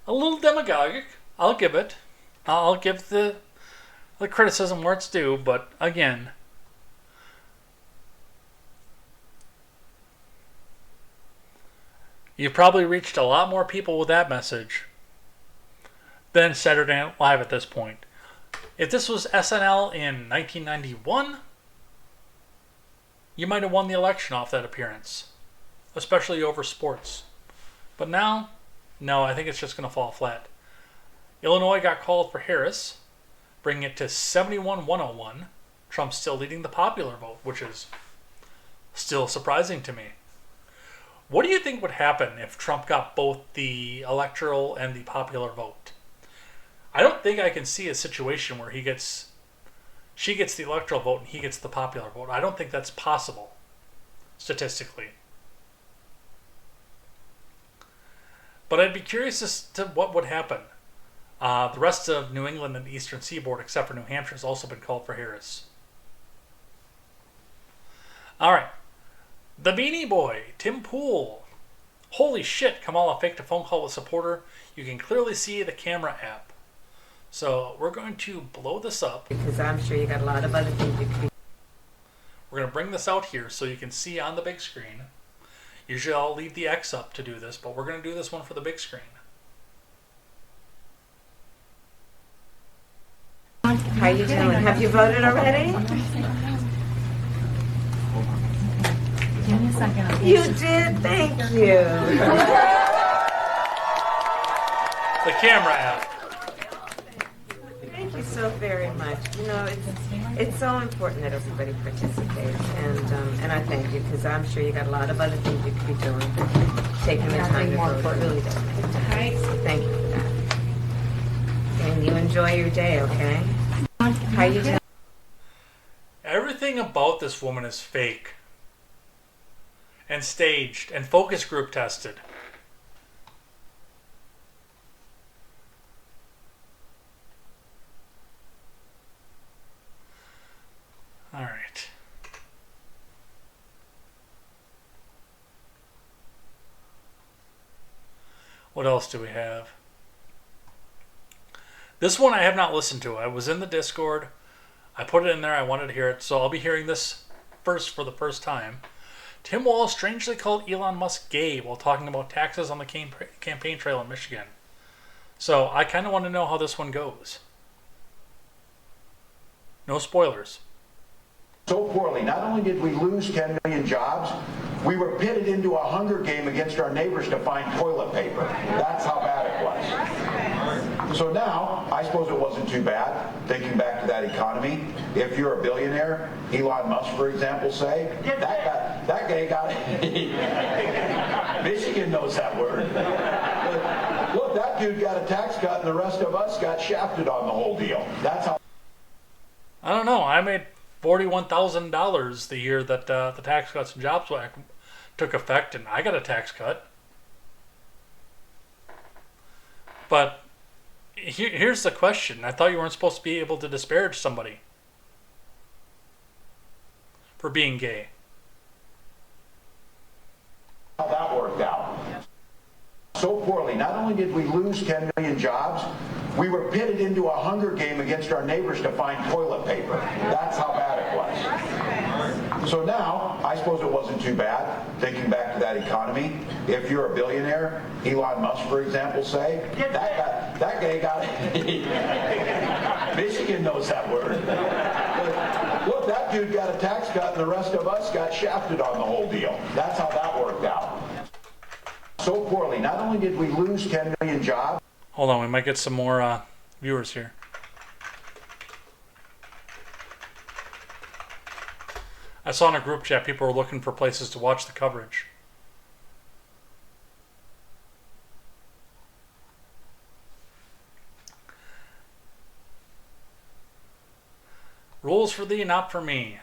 A little demagogic, I'll give it. I'll give the criticism where it's due, but again, you've probably reached a lot more people with that message than Saturday Night Live at this point. If this was SNL in 1991, you might have won the election off that appearance, especially over sports. But now, no, I think it's just going to fall flat. Illinois got called for Harris, bringing it to 71-101. Trump's still leading the popular vote, which is still surprising to me. What do you think would happen if Trump got both the electoral and the popular vote? I don't think I can see a situation where she gets the electoral vote and he gets the popular vote. I don't think that's possible, statistically. But I'd be curious as to what would happen. The rest of New England and the Eastern Seaboard, except for New Hampshire, has also been called for Harris. All right. The Beanie Boy, Tim Pool. Holy shit, Kamala faked a phone call with a supporter. You can clearly see the camera app. So we're going to blow this up. Because I'm sure you got a lot of other things you could be. We're going to bring this out here so you can see on the big screen. Usually I'll leave the X up to do this, but we're going to do this one for the big screen. How you doing? Have you voted already? Give me a second. You did, thank you. The camera app. Thank you so very much. You know, it's so important that everybody participates, and I thank you because I'm sure you got a lot of other things you could be doing. Taking the time to vote really does make a difference. So thank you for that. And you enjoy your day, okay? How you doing? Everything about this woman is fake. and staged and focus group tested. All right. What else do we have? This one I have not listened to. I was in the Discord. I put it in there. I wanted to hear it. So I'll be hearing this first for the first time. Tim Walz strangely called Elon Musk gay while talking about taxes on the campaign trail in Michigan. So I kind of want to know how this one goes. No spoilers. So poorly. Not only did we lose 10 million jobs, we were pitted into a hunger game against our neighbors to find toilet paper. That's how bad it was. So now, I suppose it wasn't too bad, thinking back to that economy. If you're a billionaire, Elon Musk, for example, say, that guy got it. Michigan knows that word. Look, that dude got a tax cut and the rest of us got shafted on the whole deal. That's how. I don't know. I made $41,000 the year that the Tax Cuts and Jobs Act took effect, and I got a tax cut. But here's the question. I thought you weren't supposed to be able to disparage somebody for being gay. How that worked out. So poorly. Not only did we lose 10 million jobs, we were pitted into a hunger game against our neighbors to find toilet paper. That's how bad it was. So now, I suppose it wasn't too bad, thinking back to that economy. If you're a billionaire, Elon Musk, for example, say, that guy got it. Michigan knows that word. Look, that dude got a tax cut and the rest of us got shafted on the whole deal. That's how that worked out. So poorly. Not only did we lose 10 million jobs. Hold on, we might get some more viewers here. I saw in a group chat people were looking for places to watch the coverage. Rules for thee, not for me.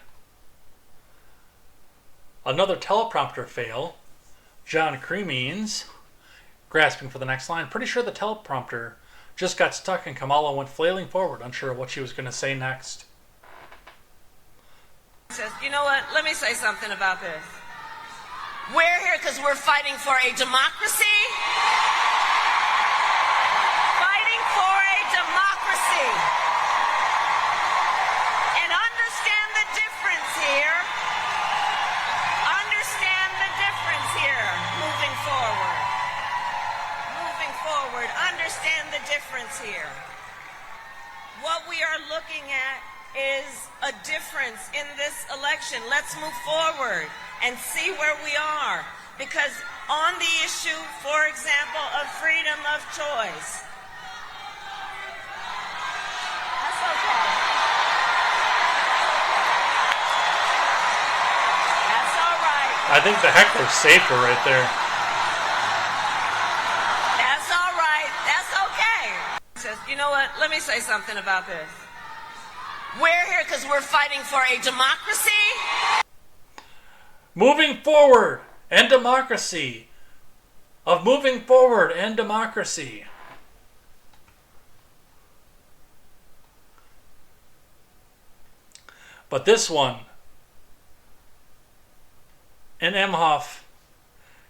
Another teleprompter fail. John Cremeans grasping for the next line. Pretty sure the teleprompter just got stuck and Kamala went flailing forward, unsure of what she was going to say next. Says, you know what? Let me say something about this. We're here because we're fighting for a democracy. Fighting for a democracy. And understand the difference here. Understand the difference here. Moving forward. Moving forward. Understand the difference here. What we are looking at is a difference in this election. Let's move forward and see where we are. Because on the issue, for example, of freedom of choice. That's okay. That's all right. I think the heckler's safer right there. That's all right. That's okay. Says, you know what? Let me say something about this. We're here because we're fighting for a democracy. Moving forward and democracy. Of moving forward and democracy. But this one, and Emhoff,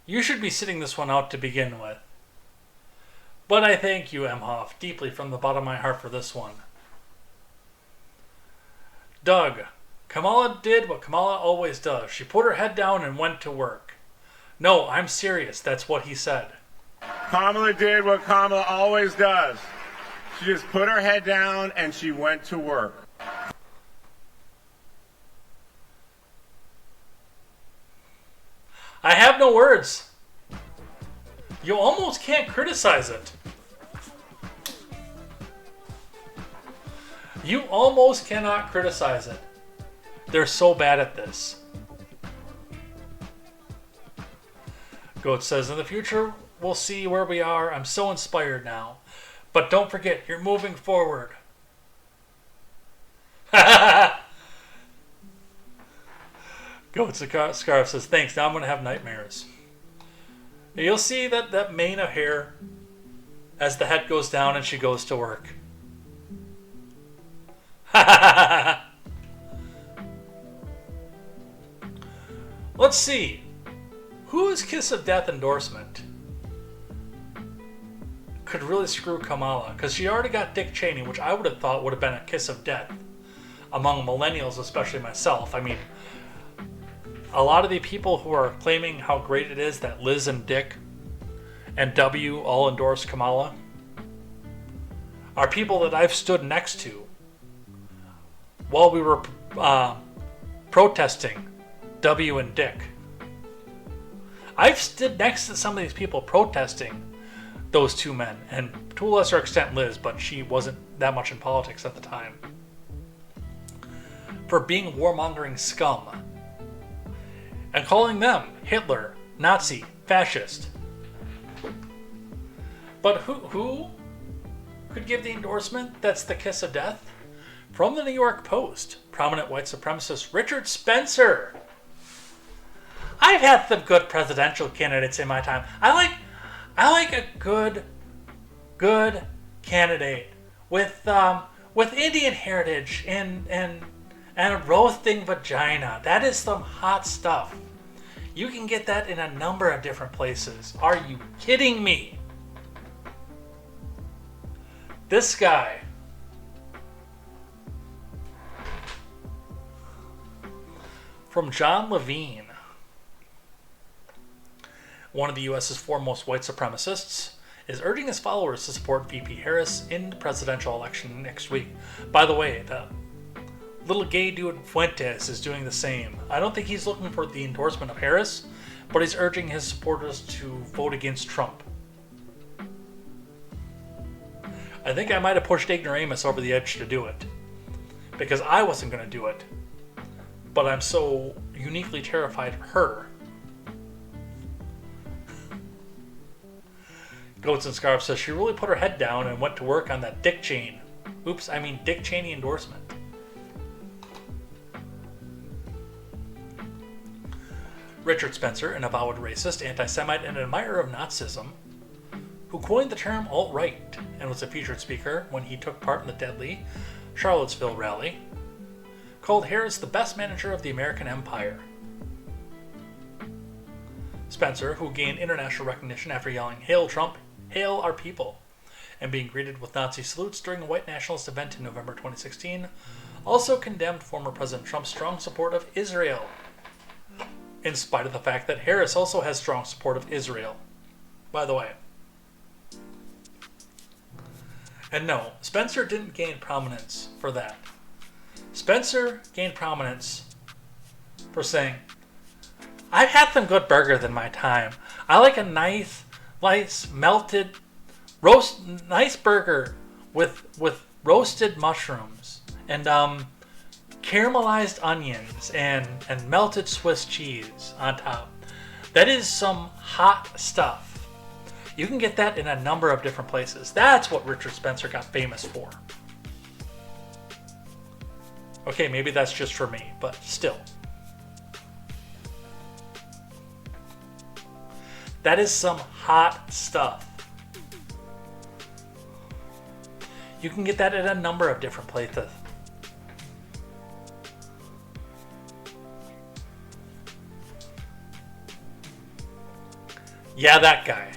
you should be sitting this one out to begin with. But I thank you, Emhoff, deeply from the bottom of my heart for this one. Doug, Kamala did what Kamala always does. She put her head down and went to work. No, I'm serious. That's what he said. Kamala did what Kamala always does. She just put her head down and she went to work. I have no words. You almost can't criticize it. You almost cannot criticize it. They're so bad at this. Goat says, in the future, we'll see where we are. I'm so inspired now. But don't forget, you're moving forward. Goats Scarf says, thanks, now I'm going to have nightmares. You'll see that mane of hair as the head goes down and she goes to work. Let's see. Whose kiss of death endorsement could really screw Kamala? Because she already got Dick Cheney, which I would have thought would have been a kiss of death among millennials, especially myself. I mean, a lot of the people who are claiming how great it is that Liz and Dick and W all endorse Kamala are people that I've stood next to while we were protesting W and Dick. I've stood next to some of these people protesting those two men, and to a lesser extent Liz, but she wasn't that much in politics at the time, for being warmongering scum and calling them Hitler, Nazi, fascist. But who could give the endorsement that's the kiss of death? From the New York Post, prominent white supremacist Richard Spencer. I've had some good presidential candidates in my time. I like a good candidate with Indian heritage and a roasting vagina. That is some hot stuff. You can get that in a number of different places. Are you kidding me? This guy. From John Levine, one of the U.S.'s foremost white supremacists, is urging his followers to support VP Harris in the presidential election next week. By the way, the little gay dude Fuentes is doing the same. I don't think he's looking for the endorsement of Harris, but he's urging his supporters to vote against Trump. I think I might have pushed Ignoramus over the edge to do it, because I wasn't going to do it. But I'm so uniquely terrified of her. Goats and Scarf says she really put her head down and went to work on that Dick Cheney. Oops, I mean Dick Cheney endorsement. Richard Spencer, an avowed racist, anti-Semite, and admirer of Nazism, who coined the term alt-right and was a featured speaker when he took part in the deadly Charlottesville rally, called Harris the best manager of the American empire. Spencer, who gained international recognition after yelling, "Hail Trump, hail our people," and being greeted with Nazi salutes during a white nationalist event in November 2016, also condemned former President Trump's strong support of Israel, in spite of the fact that Harris also has strong support of Israel, by the way. And no, Spencer didn't gain prominence for that. Spencer gained prominence for saying, I've had some good burgers in my time. I like a nice melted nice burger with roasted mushrooms and caramelized onions and melted Swiss cheese on top. That is some hot stuff. You can get that in a number of different places. That's what Richard Spencer got famous for. Okay, maybe that's just for me, but still. That is some hot stuff. You can get that in a number of different places. Yeah, that guy.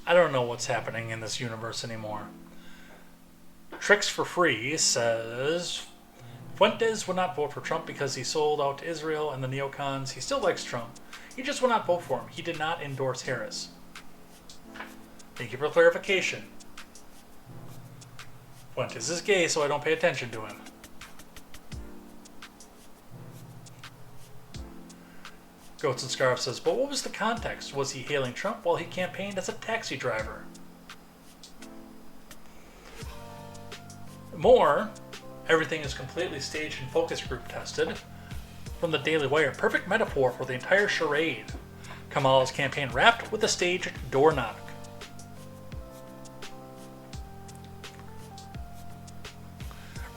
I don't know what's happening in this universe anymore. Tricks for Free says Fuentes would not vote for Trump because he sold out to Israel and the neocons. He still likes Trump. He just would not vote for him. He did not endorse Harris. Thank you for clarification. Fuentes is gay, so I don't pay attention to him. Goats and Scarf says, but what was the context? Was he hailing Trump while he campaigned as a taxi driver? More, everything is completely staged and focus group tested. From the Daily Wire, perfect metaphor for the entire charade. Kamala's campaign wrapped with a staged door knock.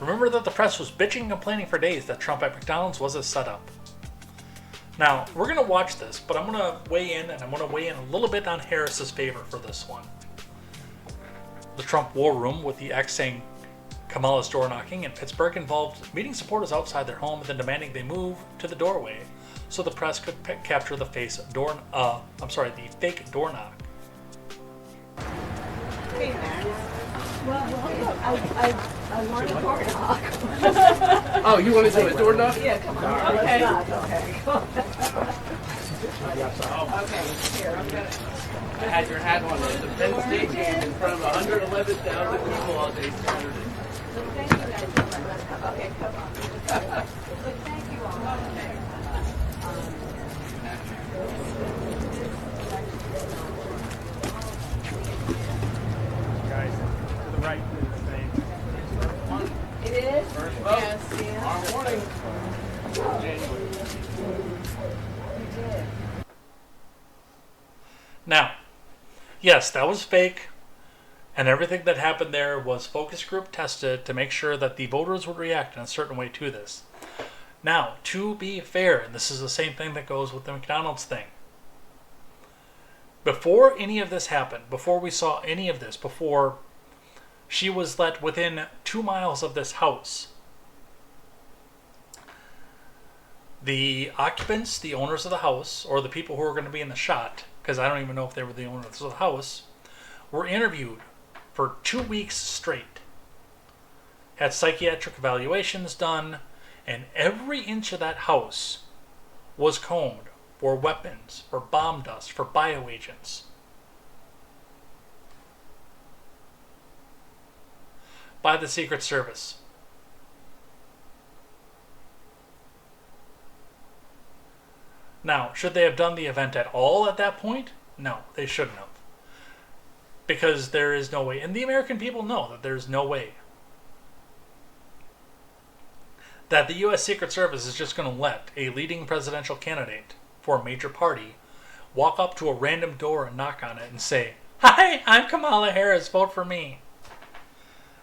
Remember that the press was bitching and complaining for days that Trump at McDonald's was a setup. Now, we're going to watch this, but I'm going to weigh in, and I'm going to weigh in a little bit on Harris's favor for this one. The Trump war room, with the ex saying Kamala's door knocking in Pittsburgh, involved meeting supporters outside their home and then demanding they move to the doorway so the press could capture the fake door knock. Hey, Max. Well, I want a door knock. Oh, you want to do a door knock? Yeah, come on. Okay. Okay, here, I'm gonna... I had your hat on at the Penn State game in front of 111,000 people all day Saturday. Thank you guys so much. Okay, come on. Thank you all. Guys, to the right, please. It is? First vote. Yes, yeah. Tomorrow morning. January. You did. Now, yes, that was fake, and everything that happened there was focus group tested to make sure that the voters would react in a certain way to this. Now, to be fair, and this is the same thing that goes with the McDonald's thing, before any of this happened, before we saw any of this, before she was let within 2 miles of this house, the occupants, the owners of the house, or the people who were going to be in the shot, because I don't even know if they were the owners of the house, were interviewed for 2 weeks straight, had psychiatric evaluations done, and every inch of that house was combed for weapons, for bomb dust, for bioagents. By the Secret Service. Now, should they have done the event at all at that point? No, they shouldn't have. Because there is no way. And the American people know that there's no way that the U.S. Secret Service is just going to let a leading presidential candidate for a major party walk up to a random door and knock on it and say, "Hi, I'm Kamala Harris, vote for me.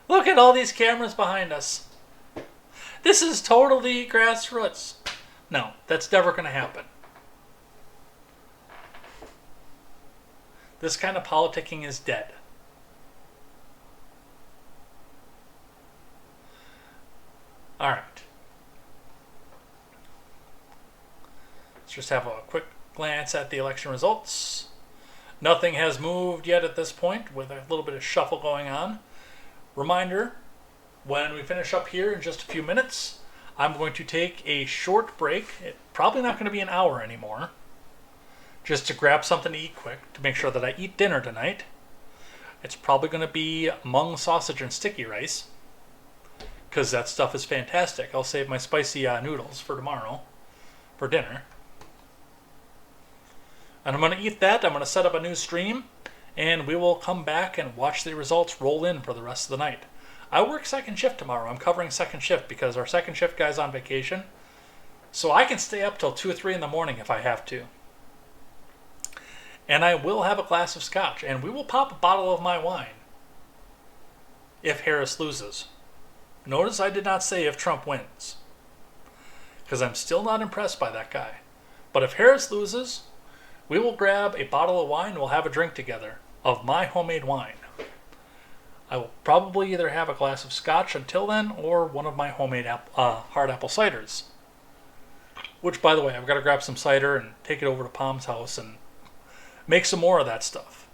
Look at all these cameras behind us. This is totally grassroots." No, that's never going to happen. This kind of politicking is dead. All right. Let's just have a quick glance at the election results. Nothing has moved yet at this point, with a little bit of shuffle going on. Reminder, when we finish up here in just a few minutes, I'm going to take a short break. It's probably not going to be an hour anymore. Just to grab something to eat quick, to make sure that I eat dinner tonight. It's probably going to be mung sausage and sticky rice, because that stuff is fantastic. I'll save my spicy noodles for tomorrow for dinner. And I'm going to eat that. I'm going to set up a new stream, and we will come back and watch the results roll in for the rest of the night. I work second shift tomorrow. I'm covering second shift because our second shift guy's on vacation. So I can stay up till 2 or 3 in the morning if I have to. And I will have a glass of scotch, and we will pop a bottle of my wine if Harris loses. Notice I did not say if Trump wins, because I'm still not impressed by that guy. But if Harris loses, we will grab a bottle of wine and we'll have a drink together of my homemade wine. I will probably either have a glass of scotch until then or one of my homemade hard apple ciders. Which, by the way, I've got to grab some cider and take it over to Palm's house and make some more of that stuff.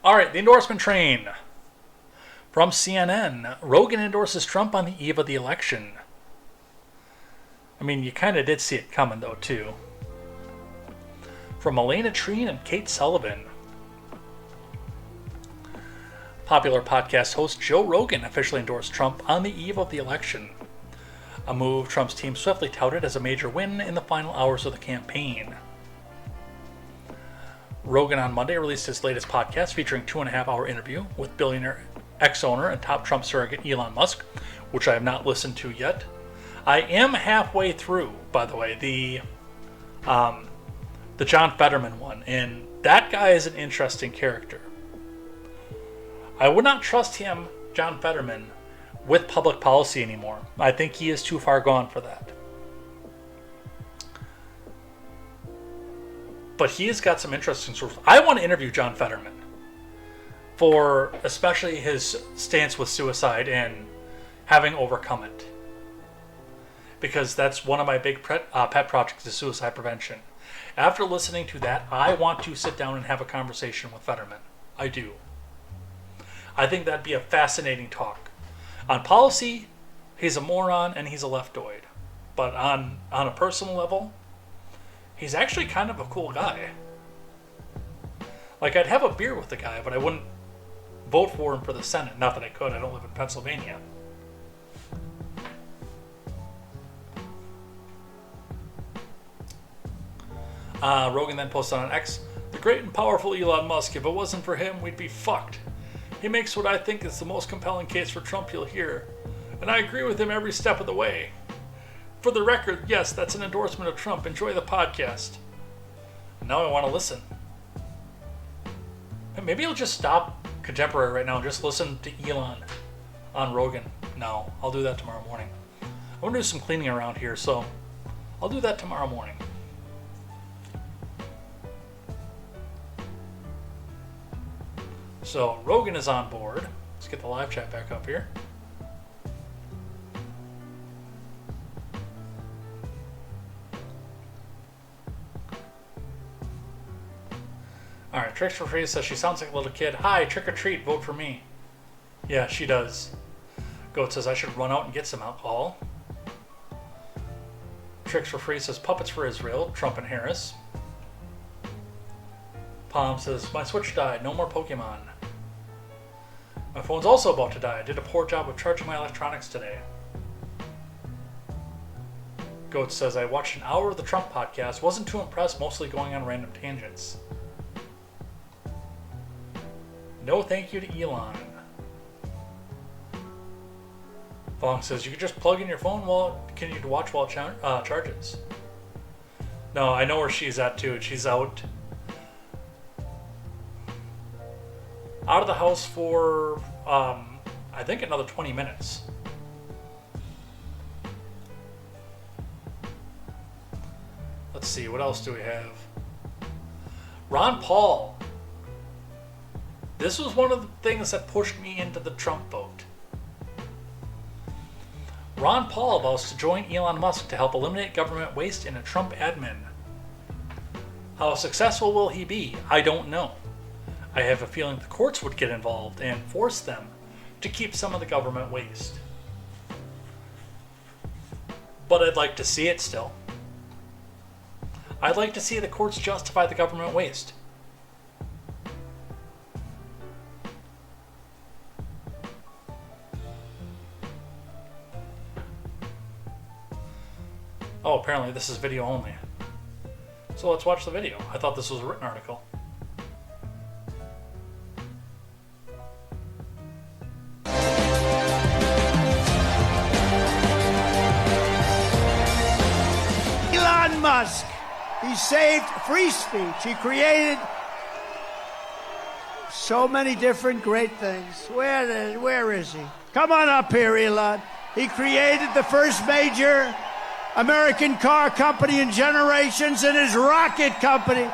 All right, the endorsement train. From CNN, Rogan endorses Trump on the eve of the election. I mean, you kind of did see it coming, though, too. From Elaine and Kate Sullivan. Popular podcast host Joe Rogan officially endorsed Trump on the eve of the election. A move Trump's team swiftly touted as a major win in the final hours of the campaign. Rogan on Monday released his latest podcast featuring 2.5-hour interview with billionaire ex-owner and top Trump surrogate Elon Musk, which I have not listened to yet. I am halfway through, by the way, the John Fetterman one, and that guy is an interesting character. I would not trust him, John Fetterman, with public policy anymore. I think he is too far gone for that. But he's got some interesting sources. I want to interview John Fetterman for especially his stance with suicide and having overcome it. Because that's one of my big pet projects is suicide prevention. After listening to that, I want to sit down and have a conversation with Fetterman. I do. I think that'd be a fascinating talk. On policy, he's a moron and he's a leftoid. But on a personal level, he's actually kind of a cool guy. Like, I'd have a beer with the guy, but I wouldn't vote for him for the Senate. Not that I could. I don't live in Pennsylvania. Rogan then posted on X, "The great and powerful Elon Musk, if it wasn't for him, we'd be fucked. He makes what I think is the most compelling case for Trump you'll hear, and I agree with him every step of the way. For the record, yes, that's an endorsement of Trump. Enjoy the podcast." Now I want to listen. Maybe I'll just stop Contemporary right now and just listen to Elon on Rogan. No, I'll do that tomorrow morning. I'm going to do some cleaning around here, so I'll do that tomorrow morning. So Rogan is on board. Let's get the live chat back up here. Alright, Tricks for Free says she sounds like a little kid. Hi, trick or treat, vote for me. Yeah, she does. Goat says I should run out and get some alcohol. Tricks for Free says puppets for Israel, Trump and Harris. Palm says my Switch died, no more Pokemon. My phone's also about to die. I did a poor job of charging my electronics today. Goat says I watched an hour of the Trump podcast, wasn't too impressed, mostly going on random tangents. No thank you to Elon. Fong says you could just plug in your phone while continue to watch while it charges. No, I know where she's at too. She's out of the house for I think another 20 minutes. Let's see, what else do we have? Ron Paul. This was one of the things that pushed me into the Trump vote. Ron Paul vows to join Elon Musk to help eliminate government waste in a Trump admin. How successful will he be? I don't know. I have a feeling the courts would get involved and force them to keep some of the government waste. But I'd like to see it still. I'd like to see the courts justify the government waste. Oh, apparently this is video only. So let's watch the video. I thought this was a written article. Elon Musk, he saved free speech. He created so many different great things. Where is he? Come on up here, Elon. He created the first major American car company in generations, and his rocket company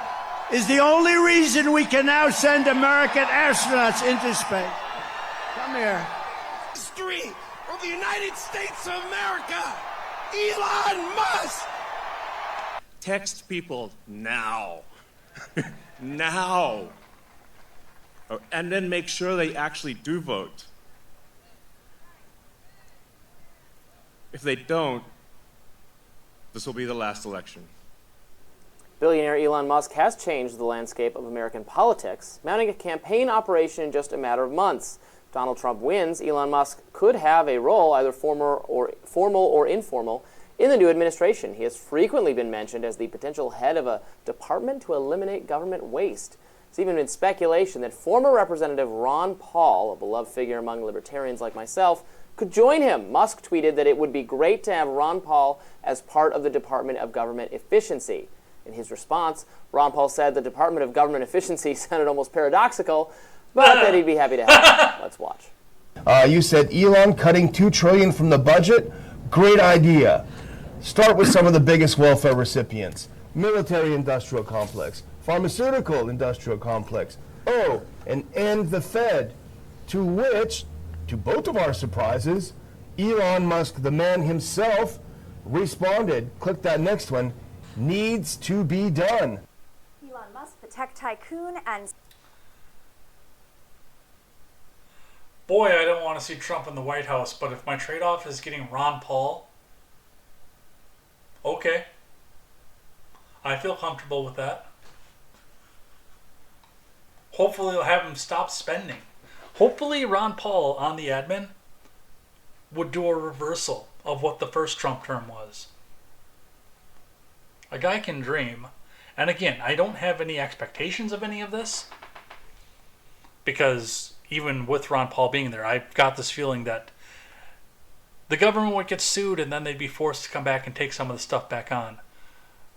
is the only reason we can now send American astronauts into space. Come here. History of the United States of America, Elon Musk. Text people now. Now. And then make sure they actually do vote. If they don't, this will be the last election. Billionaire Elon Musk has changed the landscape of American politics, mounting a campaign operation in just a matter of months. If Donald Trump wins, Elon Musk could have a role, either formal or informal, in the new administration. He has frequently been mentioned as the potential head of a department to eliminate government waste. There's even been speculation that former Representative Ron Paul, a beloved figure among libertarians like myself, could join him. Musk tweeted that it would be great to have Ron Paul as part of the Department of Government Efficiency. In his response, Ron Paul said the Department of Government Efficiency sounded almost paradoxical, but that he'd be happy to help. Let's watch. You said Elon cutting $2 trillion from the budget. Great idea. Start with some of the biggest welfare recipients. Military-industrial complex, pharmaceutical-industrial complex. Oh, and end the Fed. To which, to both of our surprises, Elon Musk, the man himself, responded, click that next one, needs to be done. Elon Musk, the tech tycoon, and... Boy, I don't want to see Trump in the White House, but if my trade-off is getting Ron Paul, okay. I feel comfortable with that. Hopefully they'll have him stop spending. Hopefully Ron Paul on the admin would do a reversal of what the first Trump term was. A guy can dream. And again, I don't have any expectations of any of this, because even with Ron Paul being there, I've got this feeling that the government would get sued and then they'd be forced to come back and take some of the stuff back on.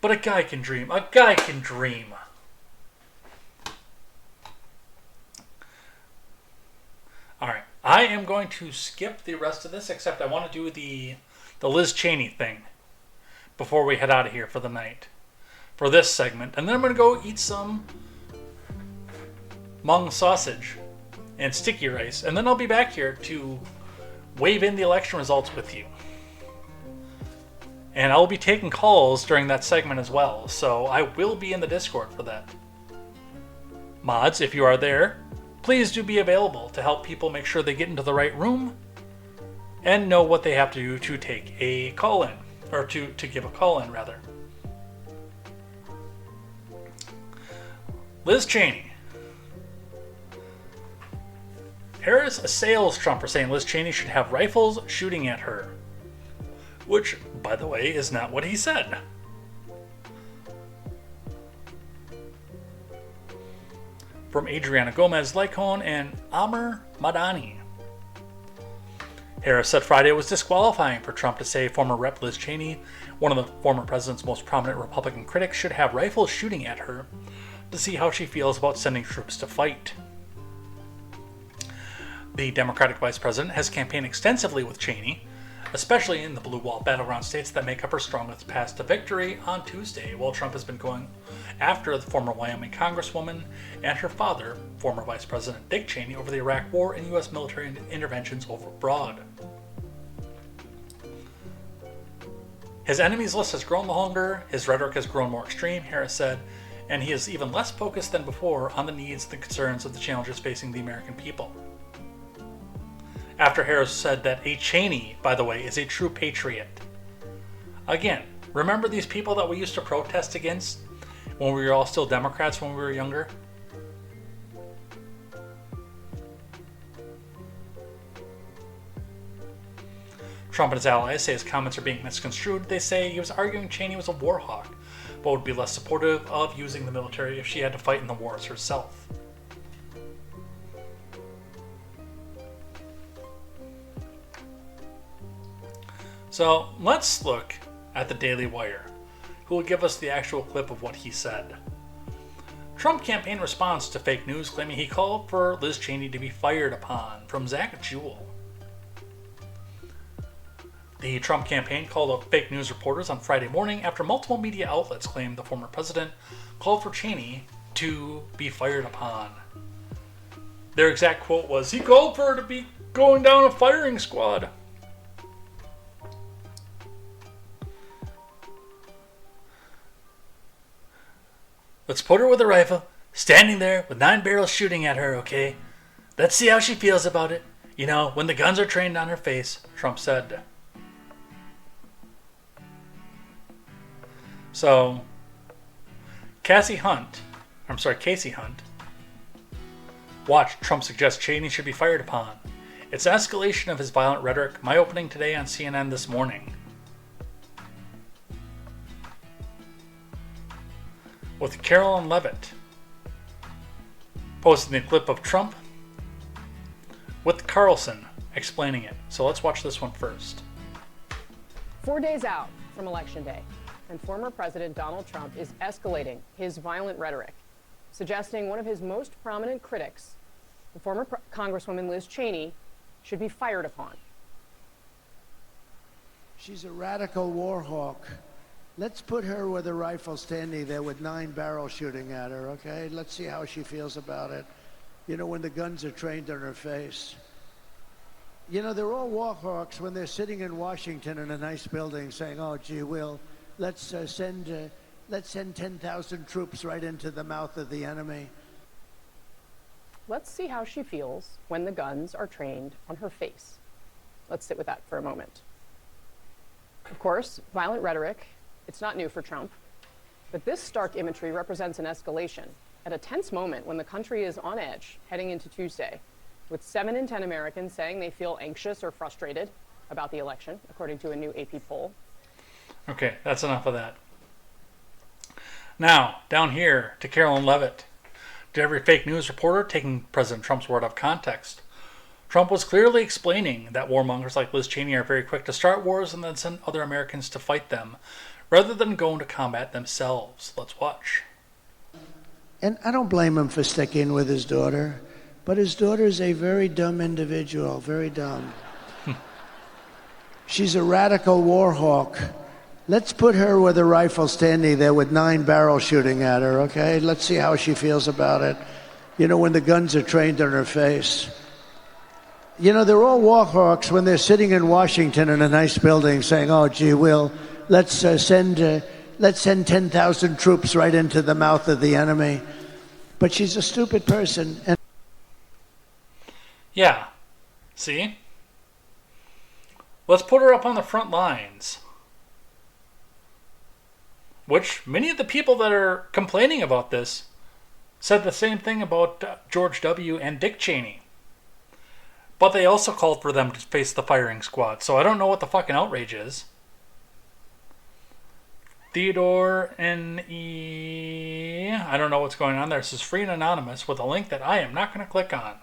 But a guy can dream. A guy can dream. Alright, I am going to skip the rest of this, except I want to do the Liz Cheney thing before we head out of here for the night. For this segment. And then I'm going to go eat some Hmong sausage and sticky rice. And then I'll be back here to wave in the election results with you. And I'll be taking calls during that segment as well. So I will be in the Discord for that. Mods, if you are there, please do be available to help people make sure they get into the right room and know what they have to do to take a call in. Or to give a call in, rather. Liz Cheney. Harris assails Trump for saying Liz Cheney should have rifles shooting at her. Which, by the way, is not what he said. From Adriana Gomez-Lycone and Amr Madani. Harris said Friday was disqualifying for Trump to say former Rep. Liz Cheney, one of the former president's most prominent Republican critics, should have rifles shooting at her to see how she feels about sending troops to fight. The Democratic vice president has campaigned extensively with Cheney, especially in the blue wall battleground states that make up her strongest path to victory on Tuesday, while Trump has been going after the former Wyoming congresswoman and her father, former Vice President Dick Cheney, over the Iraq War and U.S. military interventions over abroad. His enemies list has grown longer, his rhetoric has grown more extreme, Harris said, and he is even less focused than before on the needs and concerns of the challenges facing the American people. After Harris said that a Cheney, by the way, is a true patriot. Again, remember these people that we used to protest against when we were all still Democrats when we were younger? Trump and his allies say his comments are being misconstrued. They say he was arguing Cheney was a war hawk, but would be less supportive of using the military if she had to fight in the wars herself. So let's look at the Daily Wire, who will give us the actual clip of what he said. Trump campaign response to fake news claiming he called for Liz Cheney to be fired upon, from Zach Jewell. The Trump campaign called up fake news reporters on Friday morning after multiple media outlets claimed the former president called for Cheney to be fired upon. Their exact quote was, "He called for her to be going down a firing squad." Let's put her with a rifle, standing there with 9 barrels shooting at her, okay? Let's see how she feels about it. You know, when the guns are trained on her face, Trump said. So, Casey Hunt, watch, Trump suggests Cheney should be fired upon. It's escalation of his violent rhetoric, my opening today on CNN this morning. With Carolyn Levitt posting the clip of Trump with Carlson explaining it. So let's watch this one first. 4 days out from Election Day, and former President Donald Trump is escalating his violent rhetoric, suggesting one of his most prominent critics the former Congresswoman Liz Cheney should be fired upon. She's a radical war hawk. Let's put her with a rifle standing there with 9 barrels shooting at her, okay? Let's see how she feels about it. You know, when the guns are trained on her face. You know, they're all war hawks when they're sitting in Washington in a nice building saying, oh, gee, let's send 10,000 troops right into the mouth of the enemy. Let's see how she feels when the guns are trained on her face. Let's sit with that for a moment. Of course, violent rhetoric, it's not new for Trump, but this stark imagery represents an escalation at a tense moment when the country is on edge heading into Tuesday, with 7 in 10 Americans saying they feel anxious or frustrated about the election, according to a new AP poll. Okay, that's enough of that. Now, down here to Carolyn Levitt. To every fake news reporter taking President Trump's word out of context. Trump was clearly explaining that warmongers like Liz Cheney are very quick to start wars and then send other Americans to fight them, rather than going to combat themselves. Let's watch. And I don't blame him for sticking with his daughter, but his daughter is a very dumb individual, very dumb. She's a radical war hawk. Let's put her with a rifle standing there with 9 barrels shooting at her, okay? Let's see how she feels about it. You know, when the guns are trained on her face. You know, they're all war hawks when they're sitting in Washington in a nice building saying, oh, gee, let's send 10,000 troops right into the mouth of the enemy. But she's a stupid person. And yeah. See? Let's put her up on the front lines. Which many of the people that are complaining about this said the same thing about George W. and Dick Cheney. But they also called for them to face the firing squad. So I don't know what the fucking outrage is. Theodore N.E. I don't know what's going on there. This is free and anonymous with a link that I am not going to click on.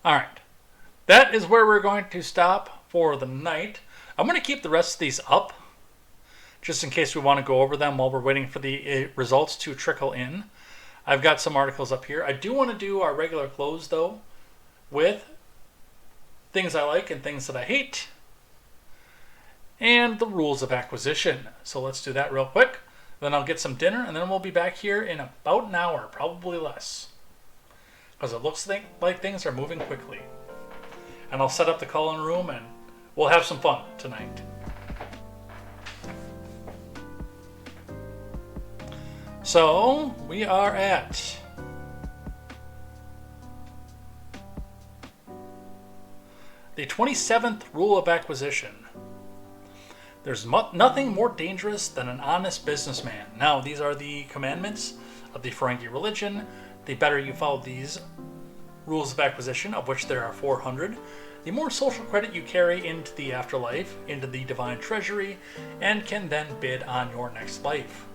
Alright. That is where we're going to stop for the night. I'm going to keep the rest of these up, just in case we want to go over them while we're waiting for the results to trickle in. I've got some articles up here. I do want to do our regular close, though, with things I like and things that I hate, and the rules of acquisition. So let's do that real quick. Then I'll get some dinner, and then we'll be back here in about an hour, probably less, because it looks like things are moving quickly. And I'll set up the call-in room, and we'll have some fun tonight. So, we are at the 27th rule of acquisition. There's nothing more dangerous than an honest businessman. Now, these are the commandments of the Ferengi religion. The better you follow these rules of acquisition, of which there are 400, the more social credit you carry into the afterlife, into the divine treasury, and can then bid on your next life.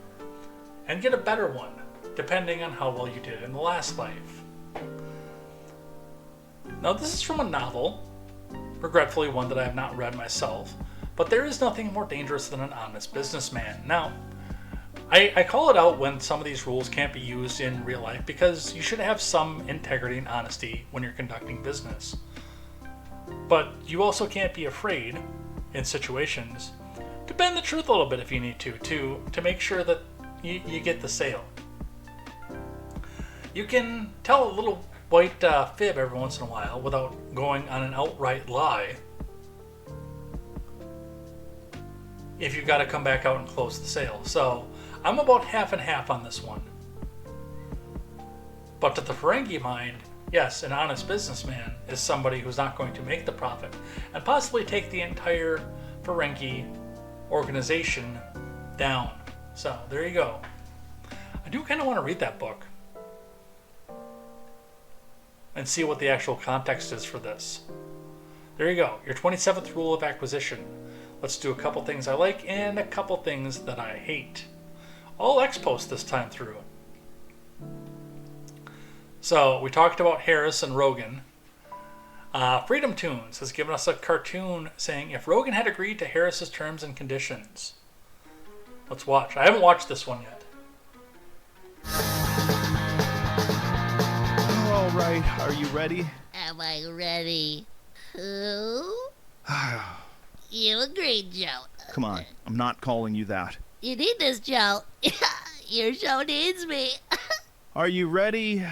And get a better one, depending on how well you did in the last life. Now, this is from a novel, regretfully one that I have not read myself, but there is nothing more dangerous than an honest businessman. Now, I call it out when some of these rules can't be used in real life, because you should have some integrity and honesty when you're conducting business. But you also can't be afraid, in situations, to bend the truth a little bit if you need to make sure that you get the sale. You can tell a little white fib every once in a while without going on an outright lie, if you've got to come back out and close the sale. So I'm about half and half on this one. But to the Ferengi mind, yes, an honest businessman is somebody who's not going to make the profit and possibly take the entire Ferengi organization down. So there you go. I do kind of want to read that book and see what the actual context is for this. There you go, your 27th rule of acquisition. Let's do a couple things I like and a couple things that I hate. All X-Post this time through. So, we talked about Harris and Rogan. Freedom Tunes has given us a cartoon saying, if Rogan had agreed to Harris's terms and conditions, Let's watch. I haven't watched this one yet. All right, are you ready? Am I ready? Who? You agreed, Joe. Come on, I'm not calling you that. You need this, Joe. Your show needs me. Are you ready?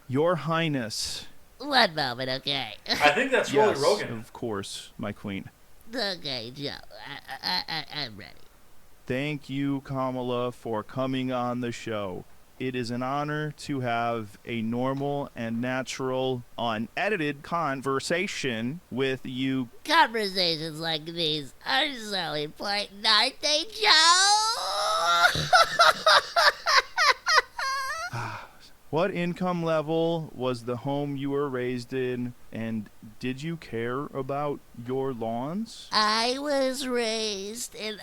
Your Highness. One moment, okay? I think that's Rolly Yes, Rogan. of course, my queen. Okay, Joe. I'm ready. Thank you, Kamala, for coming on the show. It is an honor to have a normal and natural, unedited conversation with you. Conversations like these are so important, aren't they, Joe? What income level was the home you were raised in, and did you care about your lawns? I was raised in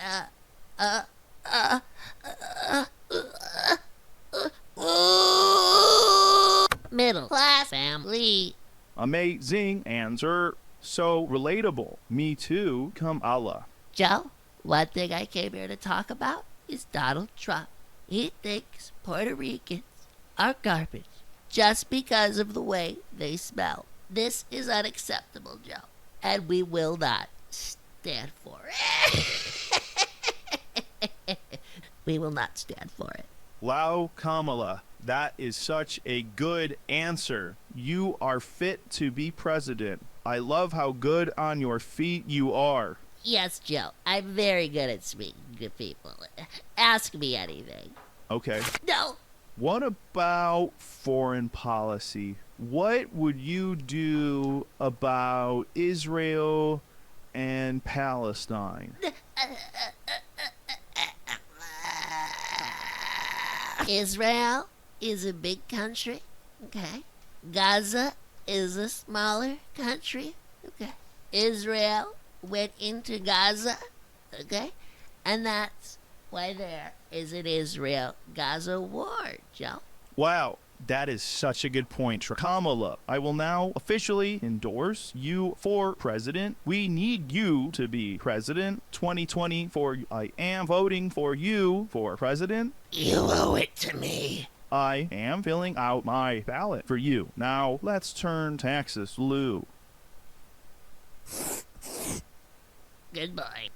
middle class family. Amazing answer. So relatable. Me too, Kamala. Joe, one thing I came here to talk about is Donald Trump. He thinks Puerto Ricans are garbage just because of the way they smell. This is unacceptable, Joe, and we will not stand for it. We will not stand for it. Wow, Kamala, that is such a good answer. You are fit to be president. I love how good on your feet you are. Yes, Joe, I'm very good at speaking to people. Ask me anything. Okay. No. What about foreign policy? What would you do about Israel and Palestine? Israel is a big country, okay? Gaza is a smaller country, okay? Israel went into Gaza, okay? And that's why there is an Israel-Gaza war, Joe. Wow, that is such a good point, Kamala. I will now officially endorse you for president. We need you to be president. 2024, I am voting for you for president. You owe it to me. I am filling out my ballot for you. Now, let's turn Texas blue. Goodbye.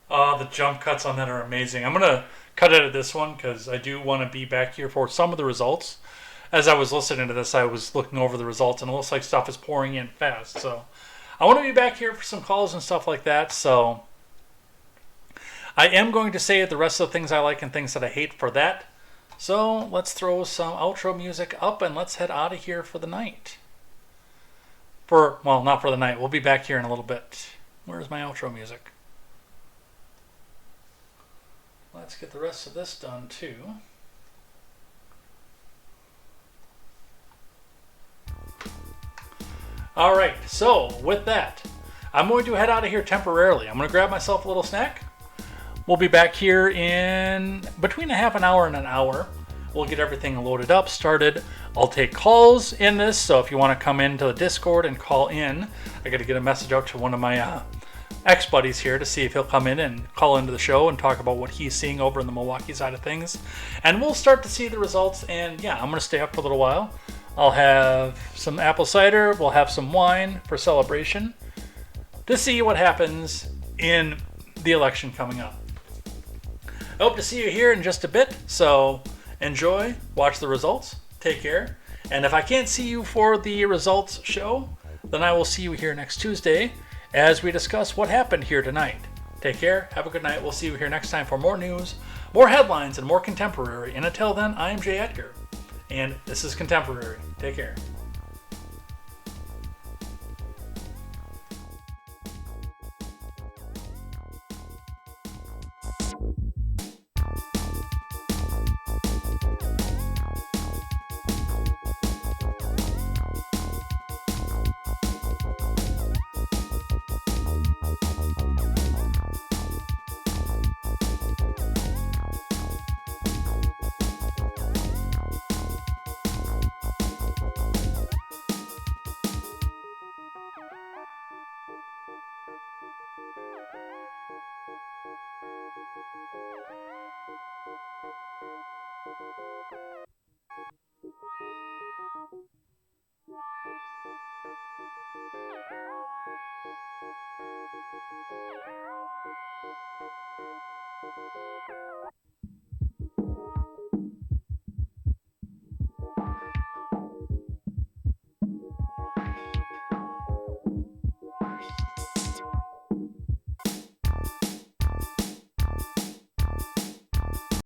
The jump cuts on that are amazing. I'm going to cut edit this one because I do want to be back here for some of the results. As I was listening to this, I was looking over the results, and it looks like stuff is pouring in fast. So I want to be back here for some calls and stuff like that. So I am going to say the rest of the things I like and things that I hate for that. So let's throw some outro music up, and let's head out of here for the night. Well, not for the night. We'll be back here in a little bit. Where's my outro music? Let's get the rest of this done too. All right, so with that, I'm going to head out of here temporarily. I'm going to grab myself a little snack. We'll be back here in between a half an hour and an hour. We'll get everything loaded up, started. I'll take calls in this, so if you want to come into the Discord and call in, I got to get a message out to one of my ex-buddies here to see if he'll come in and call into the show and talk about what he's seeing over in the Milwaukee side of things. And we'll start to see the results, and yeah, I'm going to stay up for a little while. I'll have some apple cider, we'll have some wine for celebration to see what happens in the election coming up. I hope to see you here in just a bit, so enjoy, watch the results, take care, and if I can't see you for the results show, then I will see you here next Tuesday as we discuss what happened here tonight. Take care, have a good night, we'll see you here next time for more news, more headlines, and more contemporary, and until then, I'm Jay Edgar, and this is Contemporary. Take care.